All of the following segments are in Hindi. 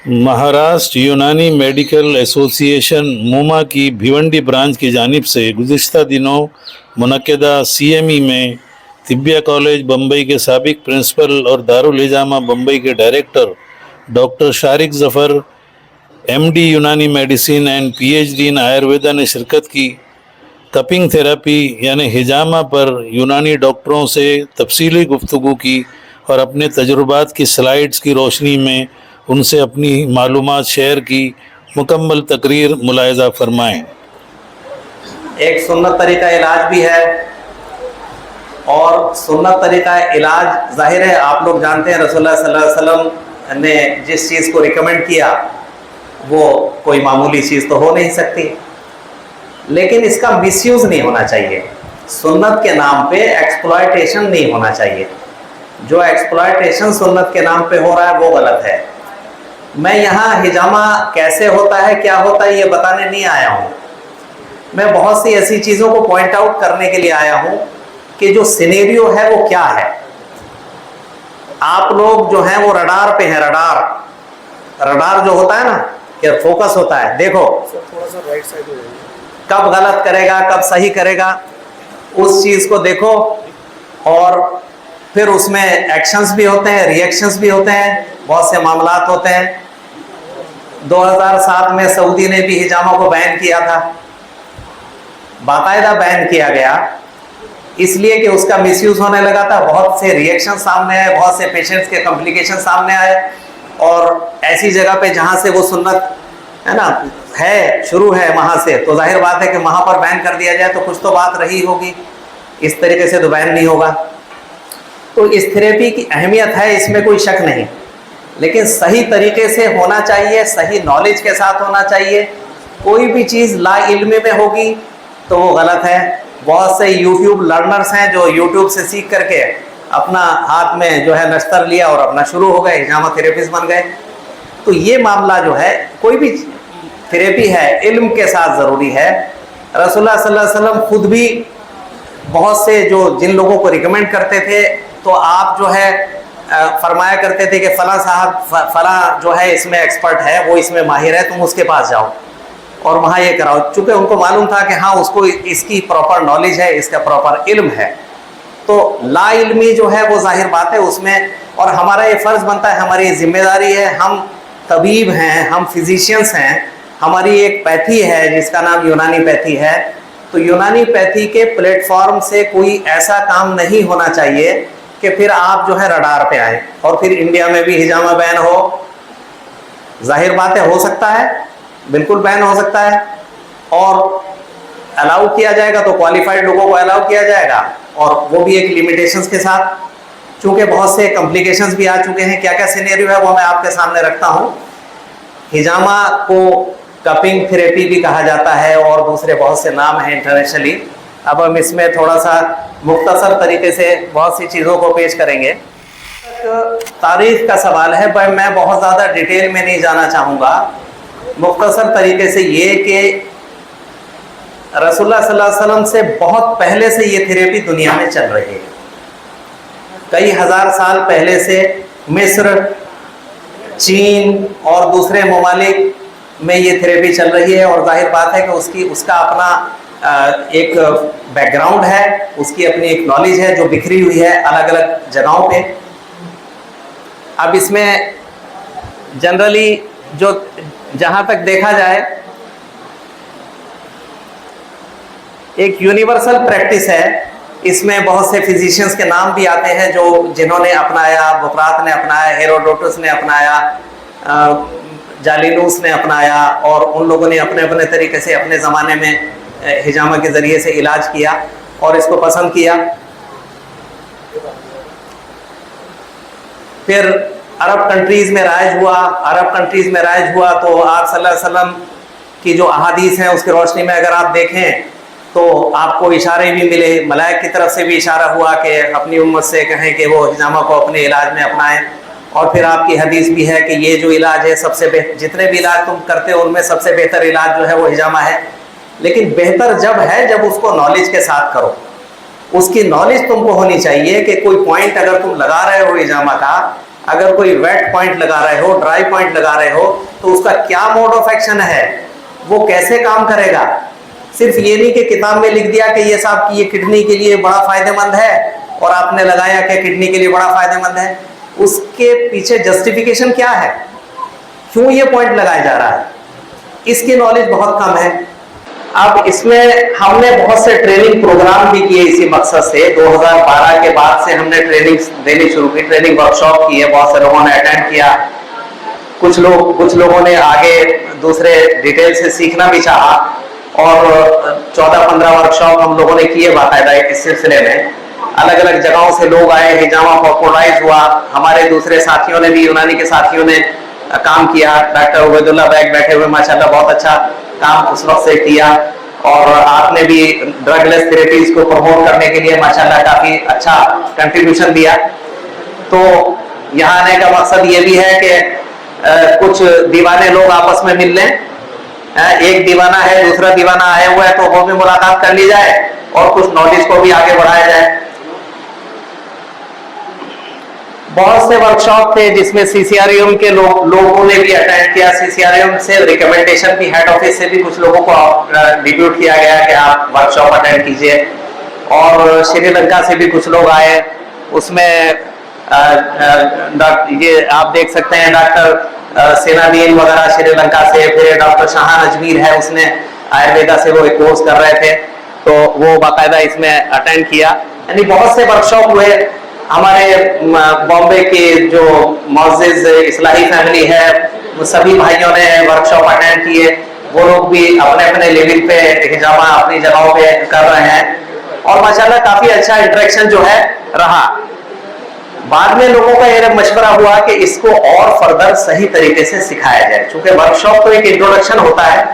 महाराष्ट्र यूनानी मेडिकल एसोसिएशन मूमा की भिवंडी ब्रांच की जानिब से गुज़िश्ता दिनों मुनक्केदा CME में तिब्बिया कॉलेज बम्बई के साबिक प्रिंसिपल और दारुल हिजामा बम्बई के director doctor Shariq Zafar MD यूनानी मेडिसिन एंड PhD इन आयुर्वेदा ने शिरकत की। कपिंग थेरेपी यानी हिजामा पर यूनानी डॉक्टरों से तफसीली गुफ्तगू की और अपने तजुर्बात की स्लाइड्स की रोशनी में उनसे अपनी मालूमात शेयर की। मुकम्मल तकरीर मुलाहिज़ा फरमाएँ। एक सुन्नत तरीका इलाज भी है और सुन्नत तरीका इलाज जाहिर है आप लोग जानते हैं रसूलुल्लाह सल्लल्लाहु अलैहि वसल्लम ने जिस चीज़ को रिकमेंड किया वो कोई मामूली चीज़ तो हो नहीं सकती, लेकिन इसका मिसयूज़ नहीं होना चाहिए। सुन्नत के नाम पे एक्सप्लॉयटेशन नहीं होना चाहिए। जो एक्सप्लॉयटेशन सुन्नत के नाम पे हो रहा है वो गलत है। मैं यहाँ हिजामा कैसे होता है क्या होता है ये बताने नहीं आया हूँ। मैं बहुत सी ऐसी चीज़ों को पॉइंट आउट करने के लिए आया हूँ कि जो सिनेरियो है वो क्या है। आप लोग जो हैं वो रडार पे हैं। रडार जो होता है ना कि फोकस होता है, देखो थोड़ा सा राइट साइड हो जाएगी, कब गलत करेगा कब सही करेगा उस चीज़ को देखो। और फिर उसमें एक्शंस भी होते हैं, रिएक्शंस भी होते हैं, बहुत से मामलात होते हैं। 2007 में सऊदी ने भी हिजामा को बैन किया था, बाकायदा बैन किया गया, इसलिए कि उसका मिसयूज होने लगा था। बहुत से रिएक्शन सामने आए, बहुत से पेशेंट्स के कॉम्प्लिकेशन सामने आए और ऐसी जगह पे जहाँ से वो सुन्नत है ना है शुरू है वहाँ से, तो जाहिर बात है कि वहाँ पर बैन कर दिया जाए तो कुछ तो बात रही होगी। इस तरीके से तो बैन नहीं होगा। तो इस थेरेपी की अहमियत है, इसमें कोई शक नहीं, लेकिन सही तरीके से होना चाहिए, सही नॉलेज के साथ होना चाहिए। कोई भी चीज़ ला इल्मी में होगी तो वो गलत है। बहुत से यूट्यूब लर्नर्स हैं जो यूट्यूब से सीख करके अपना हाथ में जो है नश्तर लिया और अपना शुरू हो गए, हिजामा थेरेपिस्ट बन गए। तो ये मामला जो है, कोई भी थेरेपी है इल्म के साथ ज़रूरी है। रसूलुल्लाह सल्लल्लाहु अलैहि वसल्लम खुद भी बहुत से जो जिन लोगों को रिकमेंड करते थे तो आप जो है फरमाया करते थे कि फ़लाँ साहब फ़लाँ जो है इसमें एक्सपर्ट है, वो इसमें माहिर है, तुम उसके पास जाओ और वहाँ ये कराओ। चूँकि उनको मालूम था कि हाँ उसको इसकी प्रॉपर नॉलेज है, इसका प्रॉपर इल्म है। तो ला इल्मी जो है वो जाहिर बात है उसमें, और हमारा ये फ़र्ज़ बनता है, हमारी जिम्मेदारी है। हम तबीब हैं, हम फिजिशियंस हैं, हमारी एक पैथी है जिसका नाम यूनानी पैथी है। तो यूनानी पैथी के प्लेटफॉर्म से कोई ऐसा काम नहीं होना चाहिए कि फिर आप जो है रडार पे आए और फिर इंडिया में भी हिजामा बैन हो। जाहिर बात है हो सकता है, बिल्कुल बैन हो सकता है, और अलाउ किया जाएगा तो क्वालिफाइड लोगों को अलाउ किया जाएगा, और वो भी एक लिमिटेशंस के साथ। चूँकि बहुत से कॉम्प्लिकेशंस भी आ चुके हैं, क्या क्या सिनेरियो है वो मैं आपके सामने रखता हूँ। हिजामा को कपिंग थेरेपी भी कहा जाता है और दूसरे बहुत से नाम हैं इंटरनेशनली। अब हम इसमें थोड़ा सा मुख्तसर तरीके से बहुत सी चीज़ों को पेश करेंगे। तारीख का सवाल है, पर मैं बहुत ज़्यादा डिटेल में नहीं जाना चाहूँगा। मुख्तसर तरीके से ये कि रसूलुल्लाह सल्लल्लाहु अलैहि वसल्लम से बहुत पहले से ये थेरेपी दुनिया में चल रही है। कई हज़ार साल पहले से मिस्र, चीन और दूसरे ममालिक में ये थेरेपी चल रही है, और जाहिर बात है कि उसका अपना एक बैकग्राउंड है, उसकी अपनी एक नॉलेज है जो बिखरी हुई है अलग अलग जगहों पे। अब इसमें जनरली जो जहाँ तक देखा जाए एक यूनिवर्सल प्रैक्टिस है। इसमें बहुत से फिजिशियंस के नाम भी आते हैं जो जिन्होंने अपनाया, बुकरात ने अपनाया, हेरोडोटस ने अपनाया, जालिनूस ने अपनाया, और उन लोगों ने अपने अपने तरीके से अपने ज़माने में हिजामा के ज़रिए से इलाज किया और इसको पसंद किया। फिर अरब कंट्रीज़ में राइज हुआ। तो आप सल्लल्लाहु अलैहि वसल्लम की जो अहादीस हैं उसकी रोशनी में अगर आप देखें तो आपको इशारे भी मिले, मलाइक की तरफ से भी इशारा हुआ कि अपनी उम्मत से कहें कि वो हिजामा को अपने इलाज में अपनाएं। और फिर आपकी हदीस भी है कि ये जो इलाज है सबसे जितने भी इलाज तुम करते हो उनमें सबसे बेहतर इलाज जो है वो हिजामा है। लेकिन बेहतर जब है जब उसको नॉलेज के साथ करो। उसकी नॉलेज तुमको होनी चाहिए कि कोई पॉइंट अगर तुम लगा रहे हो हिजामा का, अगर कोई वेट पॉइंट लगा रहे हो, ड्राई पॉइंट लगा रहे हो, तो उसका क्या मोड ऑफ एक्शन है, वो कैसे काम करेगा। सिर्फ ये नहीं कि किताब में लिख दिया कि ये साहब की ये किडनी के लिए बड़ा फायदेमंद है और आपने लगाया कि किडनी के लिए बड़ा फायदेमंद है, उसके पीछे जस्टिफिकेशन क्या है, क्यों ये पॉइंट लगाया जा रहा है, इसकी नॉलेज बहुत कम है। अब इसमें हमने बहुत से ट्रेनिंग प्रोग्राम भी किए इसी मकसद से। 2012 के बाद से हमने ट्रेनिंग देनी शुरू की, ट्रेनिंग वर्कशॉप की है, बहुत से लोगों ने अटेंड किया। कुछ लोगों ने आगे दूसरे डिटेल से सीखना भी चाहा और 14-15 वर्कशॉप हम लोगों ने किए बाकायदा इस सिलसिले में। अलग अलग जगहों से लोग आए, हिजामा पॉपुलराइज हुआ। हमारे दूसरे साथियों ने भी, यूनानी के साथियों ने काम किया। डॉक्टर उबैदुल्लाह बैग बैठे हुए माशाल्लाह बहुत अच्छा काम उस वक्त से किया, और आपने भी ड्रगलेस थेरेपीज को प्रमोट करने के लिए माशाल्लाह काफी अच्छा कंट्रीब्यूशन दिया। तो यहाँ आने का मकसद ये भी है कि कुछ दीवाने लोग आपस में मिल लें। एक दीवाना है, दूसरा दीवाना आया हुआ है, तो वो भी मुलाकात कर ली जाए और कुछ नॉलेज को भी आगे बढ़ाया जाए। बहुत से वर्कशॉप थे जिसमें सीसीआरएम के लोगों ने भी अटेंड किया। सीसीआरएम से रिकमेंडेशन भी, हेड ऑफिस से भी कुछ लोगों को डिप्यूट किया गया कि आप वर्कशॉप अटेंड कीजिए। और श्रीलंका से भी कुछ लोग आए, उसमें ये आप देख सकते हैं डॉक्टर सेनादीन वगैरह श्रीलंका से, फिर डॉक्टर शाहान अजमीर है, उसने आयुर्वेदा से वो एक कोर्स कर रहे थे, तो वो बाकायदा इसमें अटेंड किया। यानी बहुत से वर्कशॉप हुए। हमारे बॉम्बे के जो मौजूद इस्लाही फैमिली है, वो सभी भाइयों ने वर्कशॉप अटेंड किए। वो लोग भी अपने अपने लेवल पे हिजामा अपनी जगहों पे कर रहे हैं और माशाल्लाह काफी अच्छा इंटरेक्शन जो है रहा। बाद में लोगों का यह मशवरा हुआ कि इसको और फर्दर सही तरीके से सिखाया जाए, क्योंकि वर्कशॉप तो एक इंट्रोडक्शन होता है।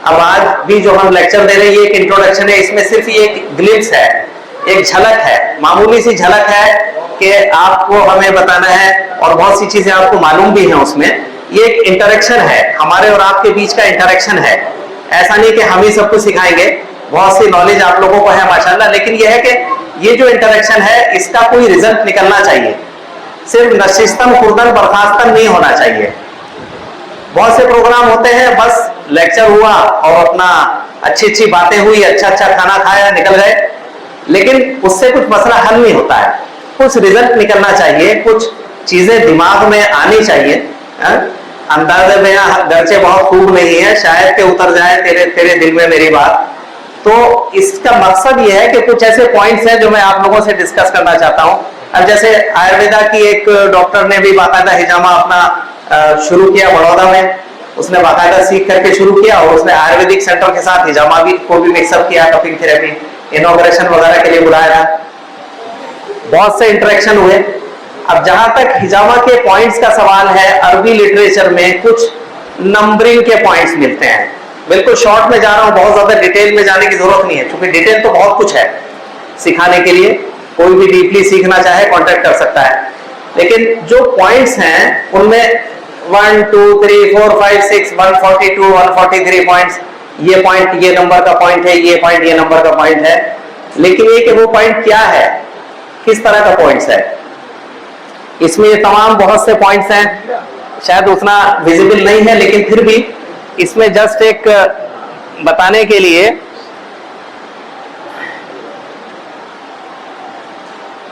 अब आज भी जो हम लेक्चर दे रहे हैं ये एक इंट्रोडक्शन है, इसमें सिर्फ ये एक ग्लिम्स है, एक झलक है, मामूली सी झलक है कि आपको हमें बताना है और बहुत सी चीजें आपको मालूम भी हैं उसमें। ये एक इंटरेक्शन है, हमारे और आपके बीच का इंटरेक्शन है। ऐसा नहीं कि हम ही सब कुछ सिखाएंगे, बहुत सी नॉलेज आप लोगों को है माशाल्लाह, लेकिन यह है कि ये जो इंटरेक्शन है इसका कोई रिजल्ट निकलना चाहिए, सिर्फ नशिस्तन खुर्दन बर्खास्तन नहीं होना चाहिए। बहुत से प्रोग्राम होते हैं, बस लेक्चर हुआ और अपना अच्छी अच्छी बातें हुई, अच्छा अच्छा खाना खाया, निकल गए, लेकिन उससे कुछ मसला हल नहीं होता है। कुछ रिजल्ट निकलना चाहिए, कुछ चीजें दिमाग में आनी चाहिए। अंदाजे में गरचे बहुत खूब नहीं है, शायद के उतर जाए तेरे दिल में मेरी बात। तो इसका मकसद ये है कि कुछ ऐसे पॉइंट्स हैं जो मैं आप लोगों से डिस्कस करना चाहता हूं। अब जैसे आयुर्वेदा की एक डॉक्टर ने भी बाकायदा हिजामा अपना शुरू किया बड़ौदा में, उसने बाकायदा सीख करके शुरू किया और उसने आयुर्वेदिक सेंटर के साथ हिजामा को भी मिक्सअप किया, कपिंग थेरेपी, इनॉग्रेशन वगैरह के लिए बुलाया। बहुत से इंटरेक्शन हुए। अब जहां तक हिजामा के पॉइंट्स का सवाल है, अरबी लिटरेचर में कुछ नंबरिंग के पॉइंट्स मिलते हैं। बिल्कुल शॉर्ट में जा रहा हूं, बहुत ज्यादा डिटेल में जाने की जरूरत नहीं है, क्योंकि डिटेल तो बहुत कुछ है सिखाने के लिए। कोई भी डीपली सीखना चाहे कांटेक्ट कर सकता है, लेकिन जो पॉइंट्स हैं उनमें 1 2 3 4 5 6 142 143 पॉइंट्स। ये पॉइंट ये नंबर का पॉइंट है, ये पॉइंट ये नंबर का पॉइंट है, लेकिन ये कि वो पॉइंट क्या है, किस तरह का पॉइंट्स है, इसमें ये तमाम बहुत से पॉइंट्स हैं। शायद उतना विजिबल नहीं है, लेकिन फिर भी इसमें जस्ट एक बताने के लिए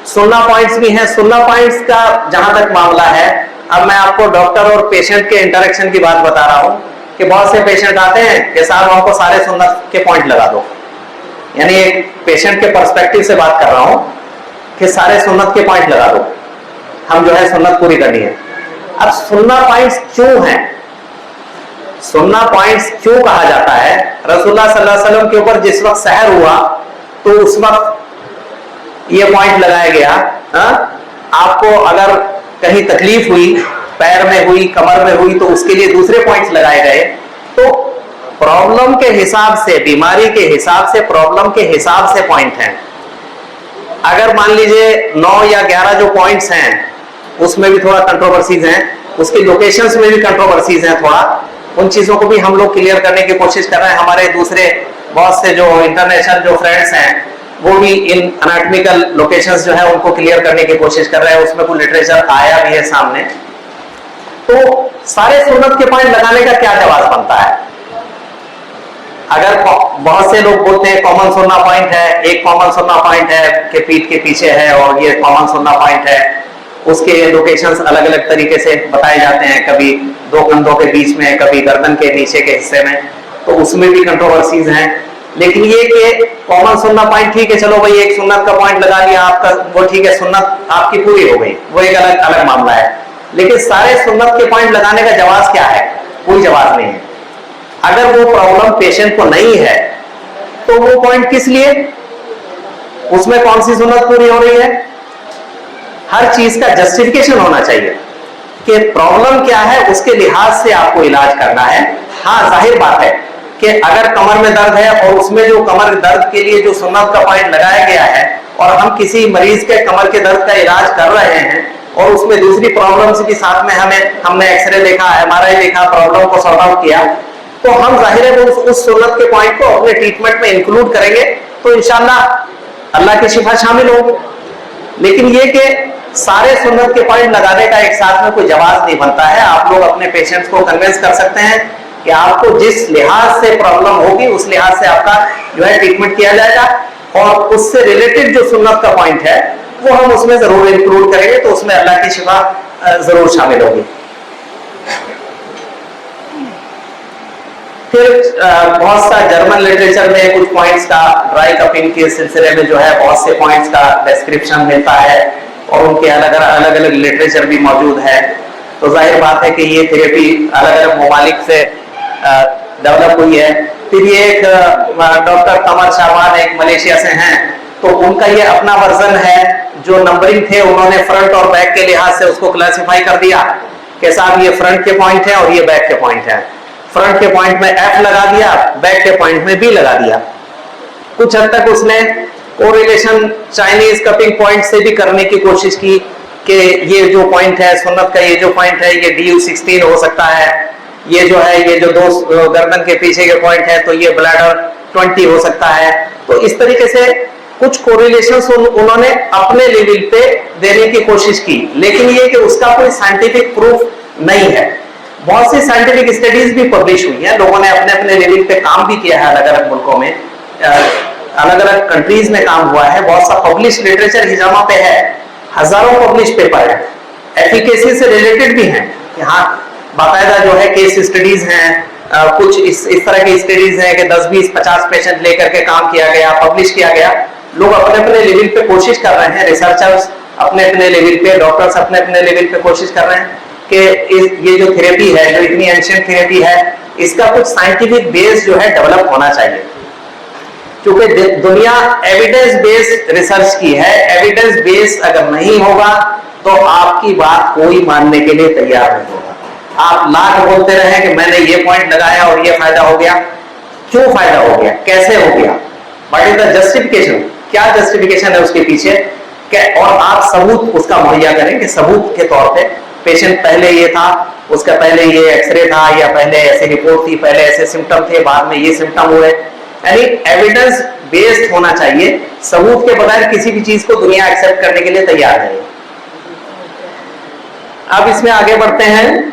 सुनना पॉइंट्स भी हैं। सुनना पॉइंट्स का जहां तक मामला है, अब मैं आपको डॉक्टर और पेशेंट के इंटरेक्शन की बात बता रहा हूं कि बहुत से पेशेंट आते हैं कि साहब हमको सारे सुन्नत के पॉइंट लगा दो, यानी एक पेशेंट के पर्सपेक्टिव से बात कर रहा हूं कि सारे सुन्नत के पॉइंट लगा दो, हम जो है सुन्नत पूरी करनी है। अब सुन्ना पॉइंट्स क्यों हैं, सुन्ना पॉइंट्स क्यों कहा जाता है? रसूलुल्लाह सल्लल्लाहु अलैहि वसल्लम के ऊपर जिस वक्त सहर हुआ तो उस वक्त ये पॉइंट लगाया गया। आपको अगर कहीं तकलीफ हुई, पैर में हुई, कमर में हुई, तो उसके लिए दूसरे पॉइंट्स लगाए गए। तो प्रॉब्लम के हिसाब से, बीमारी के हिसाब से, प्रॉब्लम के हिसाब से पॉइंट हैं। अगर मान लीजिए 9 या 11 जो पॉइंट्स हैं उसमें भी थोड़ा कंट्रोवर्सीज हैं, उसकी लोकेशंस में भी कंट्रोवर्सीज हैं थोड़ा, उन चीजों को भी हम लोग क्लियर करने की कोशिश कर रहे हैं। हमारे दूसरे बहुत से जो इंटरनेशनल जो फ्रेंड्स हैं वो भी इन एनाटॉमिकल लोकेशंस जो है उनको क्लियर करने की कोशिश कर रहे हैं, उसमें कोई लिटरेचर आया भी है सामने। तो सारे सुन्नत के पॉइंट लगाने का क्या जवाब बनता है? अगर बहुत से लोग बोलते हैं कॉमन सुन्ना पॉइंट है, एक कॉमन सुन्ना पॉइंट है कि पीठ के पीछे है और ये कॉमन सुन्ना पॉइंट है, उसके लोकेशंस अलग अलग तरीके से बताए जाते हैं, कभी दो कंधों के बीच में, कभी गर्दन के नीचे के हिस्से में, तो उसमें भी कंट्रोवर्सीज हैं। लेकिन ये कि कॉमन सुन्ना पॉइंट ठीक है, चलो भाई एक सुन्नत का पॉइंट लगा लिया आपका, वो ठीक है, सुन्नत आपकी पूरी हो गई, वो एक अलग अलग मामला है। लेकिन सारे सुन्नत के पॉइंट लगाने का जवाब क्या है? कोई जवाब नहीं है। अगर वो प्रॉब्लम पेशेंट को नहीं है तो वो पॉइंट किस लिए, उसमें कौन सी सुन्नत पूरी हो रही है? हर चीज का जस्टिफिकेशन होना चाहिए कि प्रॉब्लम क्या है, उसके लिहाज से आपको इलाज करना है। हाँ, जाहिर बात है कि अगर कमर में दर्द है और उसमें जो कमर दर्द के लिए जो सुन्नत का पॉइंट लगाया गया है और हम किसी मरीज के कमर के दर्द का इलाज कर रहे हैं और उसमें दूसरी प्रॉब्लम्स भी साथ में हमने एक्सरे देखा, MRI देखा, प्रॉब्लम को सॉर्ट आउट किया, तो हम जाहिर है उस सुन्नत के पॉइंट को अपने ट्रीटमेंट में इंक्लूड करेंगे, तो इंशाल्लाह अल्लाह की शिफा शामिल होगी। लेकिन ये कि सारे सुन्नत के पॉइंट लगाने का एक साथ में कोई जवाब नहीं बनता है। आप लोग अपने पेशेंट्स को कन्विंस कर सकते हैं कि आपको जिस लिहाज से प्रॉब्लम होगी उस लिहाज से आपका जो है ट्रीटमेंट किया जाएगा, और उससे रिलेटेड जो सुन्नत का पॉइंट है वो हम उसमें जरूर इंक्लूड करेंगे, तो उसमें अल्लाह की शिफा जरूर शामिल होगी। फिर बहुत सा जर्मन लिटरेचर में कुछ पॉइंट्स का ड्राई कपिंग के सिलसिले में जो है बहुत से पॉइंट्स का डिस्क्रिप्शन मिलता है और उनके अलग अलग लिटरेचर भी मौजूद है। तो जाहिर बात है कि ये थेरेपी अलग अलग ममालिक से डेवलप हुई है। फिर ये एक डॉक्टर कमर शाहबान एक मलेशिया से हैं, तो उनका ये अपना वर्जन है, जो नंबरिंग थे उन्होंने फ्रंट और बैक के लिहाज से उसको क्लासिफाई कर दिया कि साहब ये फ्रंट के पॉइंट है और ये बैक के पॉइंट है। फ्रंट के पॉइंट में F लगा दिया, बैक के पॉइंट में B लगा दिया। कुछ हद तक उसने कोरिलेशन चाइनीज कपिंग पॉइंट से भी करने की कोशिश की कि ये जो पॉइंट है सुन्नत का, ये जो पॉइंट है ये DU16 हो सकता है, ये जो है ये जो दो गर्दन के पीछे के पॉइंट है तो ये ब्लैडर 20 हो सकता है। तो इस तरीके से कुछ कोरिलेशंस उन्होंने अपने लेवल पे देने की कोशिश की, लेकिन ये कि उसका कोई साइंटिफिक प्रूफ नहीं है। बहुत सी साइंटिफिक स्टडीज भी पब्लिश हुई हैं, लोगों ने अपने अपने लेवल पे काम भी किया है, अलग अलग मुल्कों में, अलग अलग कंट्रीज में काम हुआ है। बहुत सा पब्लिश लिटरेचर हिजामा पे है, हजारों पब्लिश पेपर है, एफिकेसी से रिलेटेड भी हैं। यहाँ बाकायदा जो है केस स्टडीज हैं, कुछ इस तरह की स्टडीज हैं कि 10, 20, 50 पेशेंट लेकर के काम किया गया, पब्लिश किया गया। लोग अपने अपने लेवल पे कोशिश कर रहे हैं, रिसर्चर्स अपने अपने लेवल पे, डॉक्टर्स अपने अपने लेवल पे कोशिश कर रहे हैं कि ये जो थेरेपी है, जो इतनी एंशिएंट थेरेपी है, इसका कुछ साइंटिफिक बेस जो है डेवलप होना चाहिए। क्योंकि दुनिया एविडेंस बेस्ड रिसर्च की है, एविडेंस बेस अगर नहीं होगा तो आपकी बात कोई मानने के लिए तैयार नहीं होगा। आप लाख बोलते रहे कि मैंने ये पॉइंट लगाया और ये फायदा हो गया, क्यों फायदा हो गया, कैसे हो गया, व्हाट इज द जस्टिफिकेशन, क्या जस्टिफिकेशन है उसके पीछे, और आप सबूत उसका मुहैया करें कि सबूत के तौर पे पेशेंट पहले ये था, उसका पहले ये एक्सरे था, या पहले ऐसी रिपोर्ट थी, पहले ऐसे सिम्टम थे, बाद में ये सिम्टम हुए। यानी एविडेंस बेस्ड होना चाहिए, सबूत के बगैर किसी भी चीज को दुनिया एक्सेप्ट करने के लिए तैयार नहीं। अब इसमें आगे बढ़ते हैं।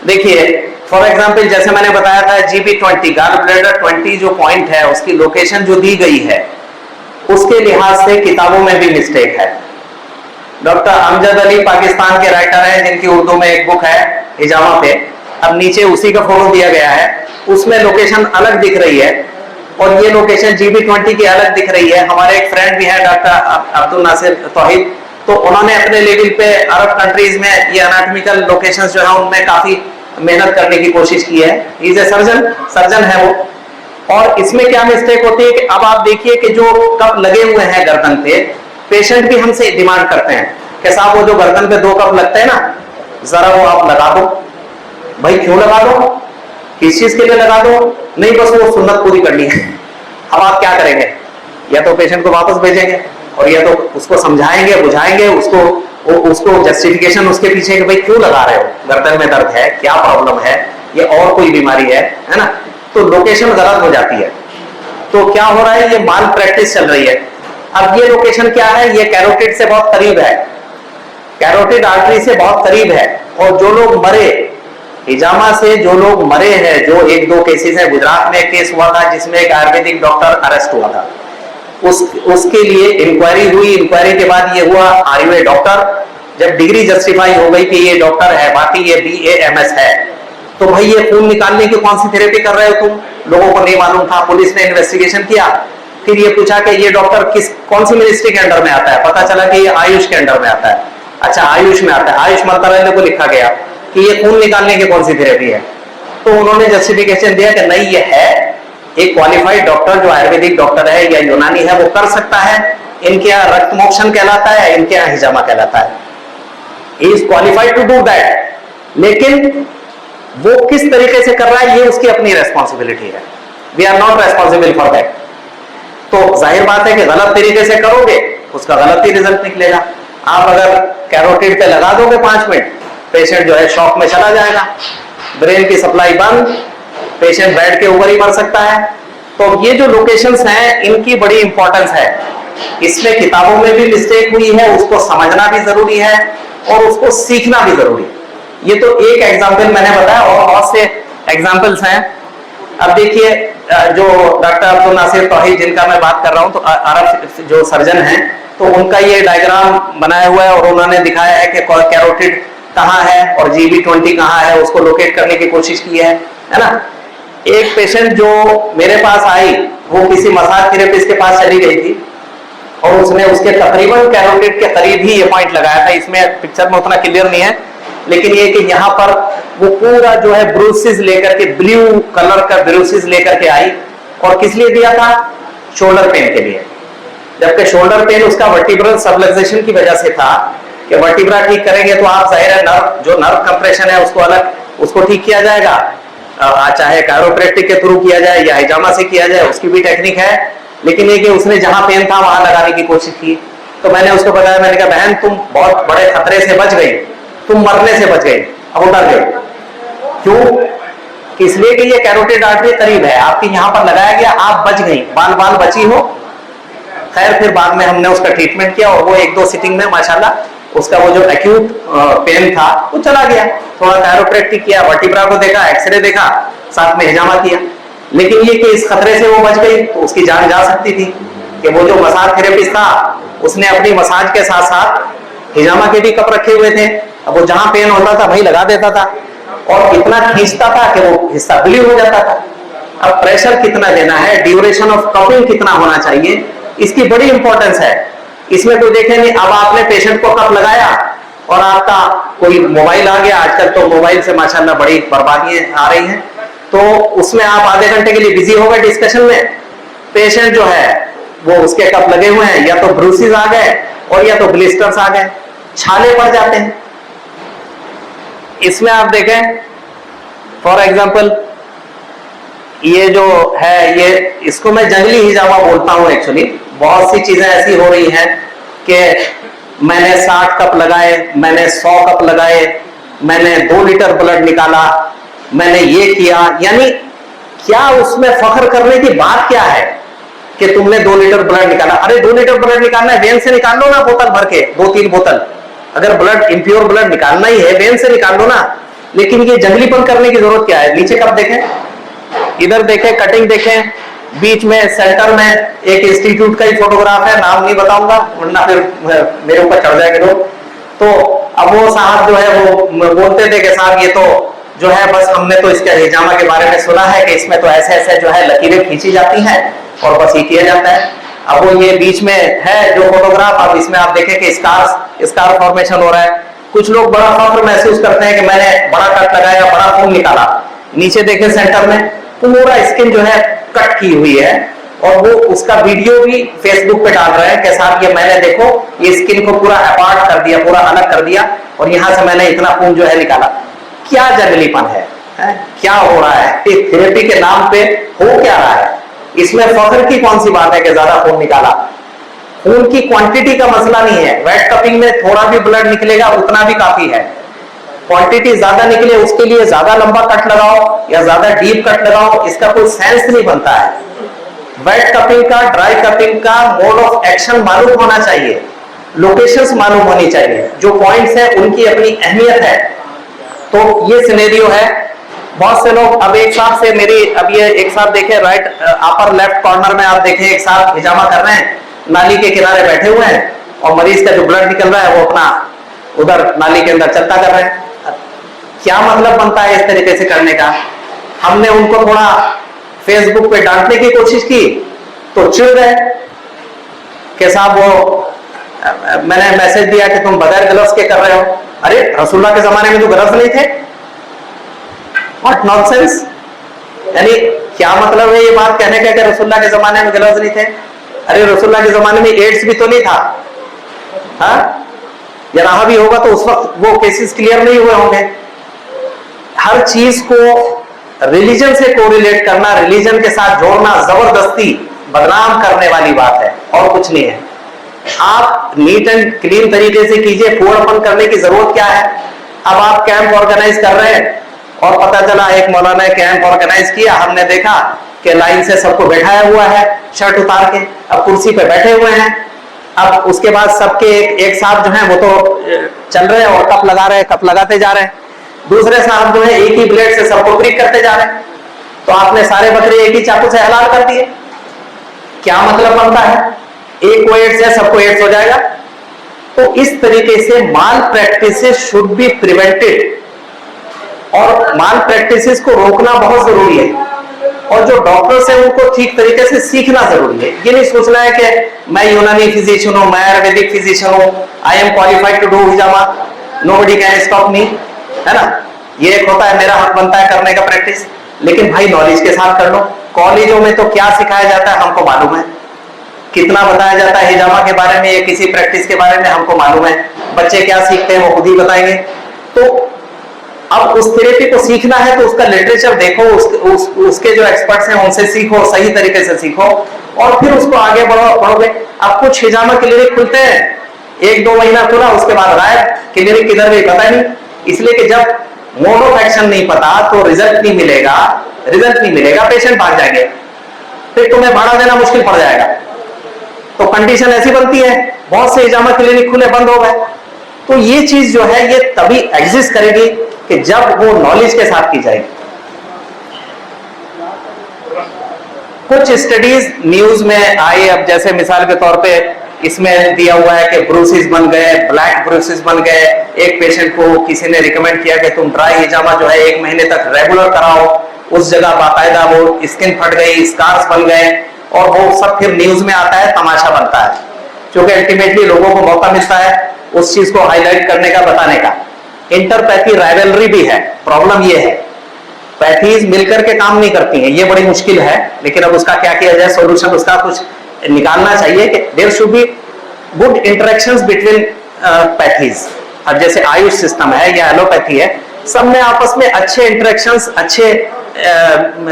देखिए फॉर एग्जांपल जैसे मैंने बताया था GB20 गाल ब्लैडर 20 जो पॉइंट है उसकी लोकेशन जो दी गई है उसके लिहाज से किताबों में भी मिस्टेक है। डॉक्टर अमजद अली पाकिस्तान के राइटर हैं जिनकी उर्दू में एक बुक है हिजामा पे, अब नीचे उसी का फोटो दिया गया है, उसमें लोकेशन अलग दिख रही है और ये लोकेशन GB20 की अलग दिख रही है। हमारे एक फ्रेंड भी है डॉक्टर अब्दुल नासिर तौहीद, तो उन्होंने अपने लेवल पे अरब कंट्रीज में ये एनाटॉमिकल लोकेशंस जो है उनमें काफी मेहनत करने की कोशिश की है। इज ए सर्जन है वो। और इसमें क्या मिस्टेक होती है कि अब आप देखिए कि जो कप लगे हुए हैं गर्दन पे, पेशेंट भी हमसे डिमांड करते हैं कि साहब वो जो गर्दन पे 2 कप लगते हैं ना, जरा वो आप लगा दो। भाई क्यों लगा दो, किस चीज के लिए लगा दो? नहीं बस वो सुन्नत पूरी करनी है। अब आप क्या करेंगे, या तो पेशेंट को वापस भेजेंगे और या तो उसको समझाएंगे, बुझाएंगे, उसको जस्टिफिकेशन उसके पीछे कि भाई क्यों लगा रहे हो, गर्दन में दर्द है, क्या प्रॉब्लम है, ये और कोई बीमारी है ना। तो लोकेशन गलत हो जाती है। तो क्या हो रहा है, ये माल प्रैक्टिस चल रही है। अब ये लोकेशन क्या है, ये कैरोटिड से बहुत करीब है, कैरोटिड आर्टरी से बहुत करीब है। और जो लोग मरे हिजामा से, जो लोग मरे हैं, जो 1-2 केसेस है, गुजरात में एक केस हुआ था जिसमें एक आयुर्वेदिक डॉक्टर अरेस्ट हुआ था, उसके लिए इंक्वायरी हुई। इंक्वायरी के बाद ये हुआ, आर यू ए डॉक्टर? जब डिग्री जस्टिफाई हो गई कि ये डॉक्टर है, बाकी ये BAMS है, तो भाई ये खून निकालने की कौन सी थेरेपी कर रहे हो तुम? लोगों को नहीं मालूम था। पुलिस ने इन्वेस्टिगेशन किया, फिर ये पूछा कि ये डॉक्टर कौन सी मिनिस्ट्री के अंडर में आता है? पता चला कि ये आयुष के अंडर में आता है। अच्छा, आयुष में आता है, आयुष मंत्रालय को लिखा गया कि ये खून निकालने की कौन सी थेरेपी है? तो उन्होंने जस्टिफिकेशन दिया कि नहीं, ये है एक क्वालिफाइड डॉक्टर, जो आयुर्वेदिक डॉक्टर है या यूनानी है, वो कर सकता है। इनके यहाँ रक्त मोक्षण कहलाता है, इनके यहाँ हिजामा कहलाता है। He is qualified to do that. लेकिन वो किस तरीके से कर रहा है, ये उसकी अपनी रेस्पॉन्सिबिलिटी है। We are not responsible for that. तो जाहिर बात है कि गलत तरीके से करोगे, उसका गलत ही रिजल्ट निकलेगा। आप अगर कैरोटिड पे लगा दोगे 5 मिनट, पेशेंट जो है शॉक में चला जाएगा, ब्रेन की सप्लाई बंद, पेशेंट बेड के ऊपर ही मर सकता है। तो ये जो लोकेशंस हैं, इनकी बड़ी इंपॉर्टेंस है। इसमें किताबों में भी मिस्टेक हुई है, उसको समझना भी जरूरी है और उसको सीखना भी जरूरी है। ये तो एक एग्जाम्पल मैंने बताया, और बहुत से एग्जाम्पल्स हैं। अब देखिए, जो डॉक्टर अब्दुल नासिर तौहीद जिनका मैं बात कर रहा हूं, तो अरब जो सर्जन हैं, तो उनका ये डायग्राम बनाया हुआ है और उन्होंने दिखाया है कि कैरोटिड कहाँ है और GB20 कहाँ है, उसको लोकेट करने की कोशिश की है ना। एक पेशेंट जो मेरे पास आई, वो किसी मसाज थेरेपिस्ट के पास चली गई थी और उसने उसके तकरीबन कैरोटिड के करीब ही ये पॉइंट लगाया था। इसमें पिक्चर में उतना क्लियर नहीं है, लेकिन ये कि यहाँ पर वो पूरा जो है ब्रूसिस लेकर के, ब्लू कलर का ब्रूसिस लेकर के आई। और किस लिए दिया था? शोल्डर पेन के लिए। जबकि शोल्डर पेन उसका वर्टिब्रल सबलक्सेशन की वजह से था कि वर्टिब्रा ठीक करेंगे तो आप जाहिर है नर्व, जो नर्व कंप्रेशन है उसको अलग, उसको ठीक किया जाएगा, चाहे कायरोप्रैक्टिक के थ्रू किया जाए या हिजामा से किया जाए, उसकी भी टेक्निक है। लेकिन ये कि उसने जहां पेन था वहां लगाने की कोशिश की। तो मैंने उसको बताया, मैंने कहा बहन तुम बहुत बड़े खतरे से बच गई, तुम मरने से बच गई, अब उतर गई। क्यों? इसलिए कि ये कैरोटिड आर्टरी करीब है, आपके यहाँ पर लगाया गया, आप बच गई, बाल बाल बची हो। खैर, फिर बाद में हमने उसका ट्रीटमेंट किया और वो 1-2 सिटिंग में माशाल्लाह उसका वो जो एक्यूट पेन था वो चला गया। थोड़ा कायरोप्रैक्टिक किया, वर्टिब्रा को देखा, एक्सरे देखा, साथ में हिजामा किया। लेकिन ये कि इस खतरे से वो बच गई, तो उसकी जान जा सकती थी कि वो जो मसाज थेरेपिस्ट था उसने अपनी मसाज के साथ साथ हिजामा के भी कप रखे हुए थे। अब वो जहां पेन होता था वहीं लगा देता था और इतना खींचता था कि वो हिस्सा ब्लीड हो जाता था। अब प्रेशर कितना देना है, ड्यूरेशन ऑफ कपिंग कितना होना चाहिए, इसकी बड़ी इंपॉर्टेंस है। इसमें कोई देखे नहीं, अब आपने पेशेंट को कप लगाया और आपका कोई मोबाइल आ गया, आजकल तो मोबाइल से माशाल्लाह बड़ी बर्बादियां आ रही हैं, तो उसमें आप आधे घंटे के लिए बिजी हो गए डिस्कशन में। पेशेंट जो है वो उसके कप लगे हुए हैं, या तो ब्रूसिस आ गए और या तो ब्लिस्टर्स आ गए, छाले पड़ जाते हैं। इसमें आप देखें फॉर एग्जांपल, ये जो है, ये इसको मैं जंगली हिजामा बोलता हूं एक्चुअली। बहुत सी चीजें ऐसी हो रही हैं कि मैंने 60 कप लगाए, मैंने 100 कप लगाए, मैंने 2 लीटर ब्लड निकाला, मैंने ये किया। यानी क्या उसमें फख्र करने की बात क्या है कि तुमने 2 लीटर ब्लड निकाला? अरे 2 लीटर ब्लड निकालना है, वेन से निकाल लो ना, बोतल भर के 2-3 बोतल। अगर ब्लड इम्प्योर ब्लड निकालना ही है, वेन से निकाल लो ना। लेकिन ये जंगलीपन करने की जरूरत क्या है? नीचे कप देखें, इधर देखें, कटिंग देखें, बीच में सेंटर में एक इंस्टीट्यूट का ही फोटोग्राफ है, नाम नहीं बताऊंगा वरना फिर मेरे ऊपर चढ़ जाएंगे लोग। तो अब वो साहब जो है वो बोलते थे कि साहब ये तो जो है बस हमने तो इसके हिजामा के बारे में सुना है कि इसमें तो ऐसे ऐसे जो है लकीरें खींची जाती हैं और बस ये किया जाता है। अब वो ये बीच में है जो फोटोग्राफ, अब इसमें आप देखें कि स्कार फॉर्मेशन हो रहा है। कुछ लोग बड़ा फख्र महसूस करते हैं कि मैंने बड़ा कट लगाया, बड़ा खून निकाला। नीचे देखें सेंटर में पूरा स्किन जो है कट की हुई है और वो उसका वीडियो भी फेसबुक पे डाल रहे हैं कि साहब ये मैंने देखो ये स्किन को पूरा अपार्ट कर दिया, पूरा अलग कर दिया और यहां से मैंने इतना खून जो है निकाला। क्या जंगलीपन है? क्या हो रहा है? थेरेपी के नाम पे हो क्या रहा है? इसमें फख्र की कौन सी बात है कि ज्यादा खून निकाला? खून की क्वांटिटी का मसला नहीं है। वेट कपिंग में थोड़ा भी ब्लड निकलेगा उतना भी काफी है। क्वांटिटी ज्यादा निकले उसके लिए ज्यादा लंबा कट लगाओ या ज्यादा डीप कट लगाओ, इसका कोई सेंस नहीं बनता है। वेट कपिंग का, ड्राई कपिंग का मोड ऑफ एक्शन मालूम होना चाहिए, लोकेशंस मालूम होनी चाहिए, जो पॉइंट्स है उनकी अपनी अहमियत है। तो ये सिनेरियो है। बहुत से लोग, अब एक साहब से मेरी, अब ये एक साहब देखे राइट अपर लेफ्ट कॉर्नर में आप देखें, एक साहब हिजामा कर रहे हैं, नाली के किनारे बैठे हुए हैं और मरीज का जो ब्लड निकल रहा है वो अपना उधर नाली के अंदर चलता कर रहे हैं। क्या मतलब बनता है इस तरीके से करने का? हमने उनको थोड़ा फेसबुक पे डांटने की कोशिश की तो चिढ़ गए कि साहब वो मैंने मैसेज दिया कि तुम बगैर ग्लव्स के कर रहे हो। अरे रसूलुल्लाह के जमाने में तो ग्लव्स नहीं थे। What nonsense! यानी क्या मतलब है ये बात कहने का कि रसूलुल्लाह के जमाने में ग्लव्स नहीं थे? अरे रसूलुल्लाह के जमाने में एड्स भी तो नहीं था। हाँ, या रहा भी होगा तो उस वक्त वो केसेस क्लियर नहीं हुए होंगे। हर चीज को रिलीजन से कोरिलेट करना, रिलीजन के साथ जोड़ना जबरदस्ती बदनाम करने वाली बात है और कुछ नहीं है। आप नीट एंड क्लीन तरीके से कीजिए, फूहड़पन करने की जरूरत क्या है? अब आप कैंप ऑर्गेनाइज कर रहे हैं और पता चला एक मौलाना ने कैंप ऑर्गेनाइज किया, हमने देखा कि लाइन से सबको बैठाया हुआ है शर्ट उतार के, अब कुर्सी पे बैठे हुए हैं। अब उसके बाद सबके एक साहब जो है वो तो चल रहे हैं और कप लगा रहे हैं, कप लगाते जा रहे हैं। दूसरे साहब जो है एक ही ब्लेड से सबको प्रिक करते जा रहे हैं। तो आपने सारे बकरे एक ही चाकू से हलाल कर दिए। क्या मतलब बनता है? एक को एड्स है, सबको एड्स हो जाएगा। तो इस तरीके से माल प्रैक्टिसेस शुड बी प्रिवेंटेड और माल प्रैक्टिसेस को रोकना बहुत जरूरी है। और जो डॉक्टर्स हैं उनको ठीक तरीके से सीखना जरूरी है। ये नहीं सोचना है कि मैं यूनानी फिजिशियन हूं, मैं आयुर्वेदिक फिजिशियन हूं, I am qualified to do हिजामा, नोबडी कैन स्टॉप मी, है ना? ये एक होता है, मेरा हक बनता है करने का प्रैक्टिस। लेकिन भाई नॉलेज के साथ कर लो। कॉलेजों में तो क्या सिखाया जाता है हमको मालूम है, कितना बताया जाता है हिजामा के बारे में या किसी प्रैक्टिस के बारे में हमको मालूम है। बच्चे क्या सीखते हैं वो खुद ही बताएंगे। तो अब उस थेरेपी को सीखना है तो उसका लिटरेचर देखो, उसके जो एक्सपर्ट्स हैं उनसे सीखो, सही तरीके से सीखो और फिर उसको आगे बढ़ोगे। अब कुछ हिजामा क्लिनिक खुलते हैं, 1-2 महीना खुला, उसके बाद गायब, क्लिनिक किधर गई पता नहीं। इसलिए कि जब मोड ऑफ एक्शन नहीं पता तो रिजल्ट नहीं मिलेगा, पेशेंट भाग जाएंगे, फिर तुम्हें भाड़ा देना मुश्किल पड़ जाएगा। तो कंडीशन ऐसी बनती है, बहुत से हिजामा क्लिनिक खुले बंद हो गए। तो ये चीज जो है ये तभी एग्जिस्ट करेगी कि जब वो नॉलेज के साथ की जाएगी। कुछ स्टडीज न्यूज में आई, अब जैसे मिसाल के तौर पे इसमें दिया हुआ है कि ब्रूसिस बन गए, ब्लैक ब्रूसिस बन गए। एक पेशेंट को किसी ने रिकमेंड किया कि तुम ड्राई हिजामा जो है 1 महीने तक रेगुलर कराओ, उस जगह बाकायदा वो स्किन फट गई, स्कार्स बन गए और वो सब फिर न्यूज में आता है, तमाशा बनता है। क्योंकि अल्टीमेटली लोगों को मौका मिलता है उस चीज को हाईलाइट करने का, बताने का। इंटरपैथी राइवलरी भी है। प्रॉब्लम ये है पैथीज मिलकर के काम नहीं करती हैं, ये बड़ी मुश्किल है। लेकिन अब उसका क्या किया जाए, सॉल्यूशन उसका कुछ निकालना चाहिए कि there should be good interactions between pathies. अब जैसे आयुष सिस्टम है या एलोपैथी है, सब में आपस में अच्छे इंटरेक्शंस, अच्छे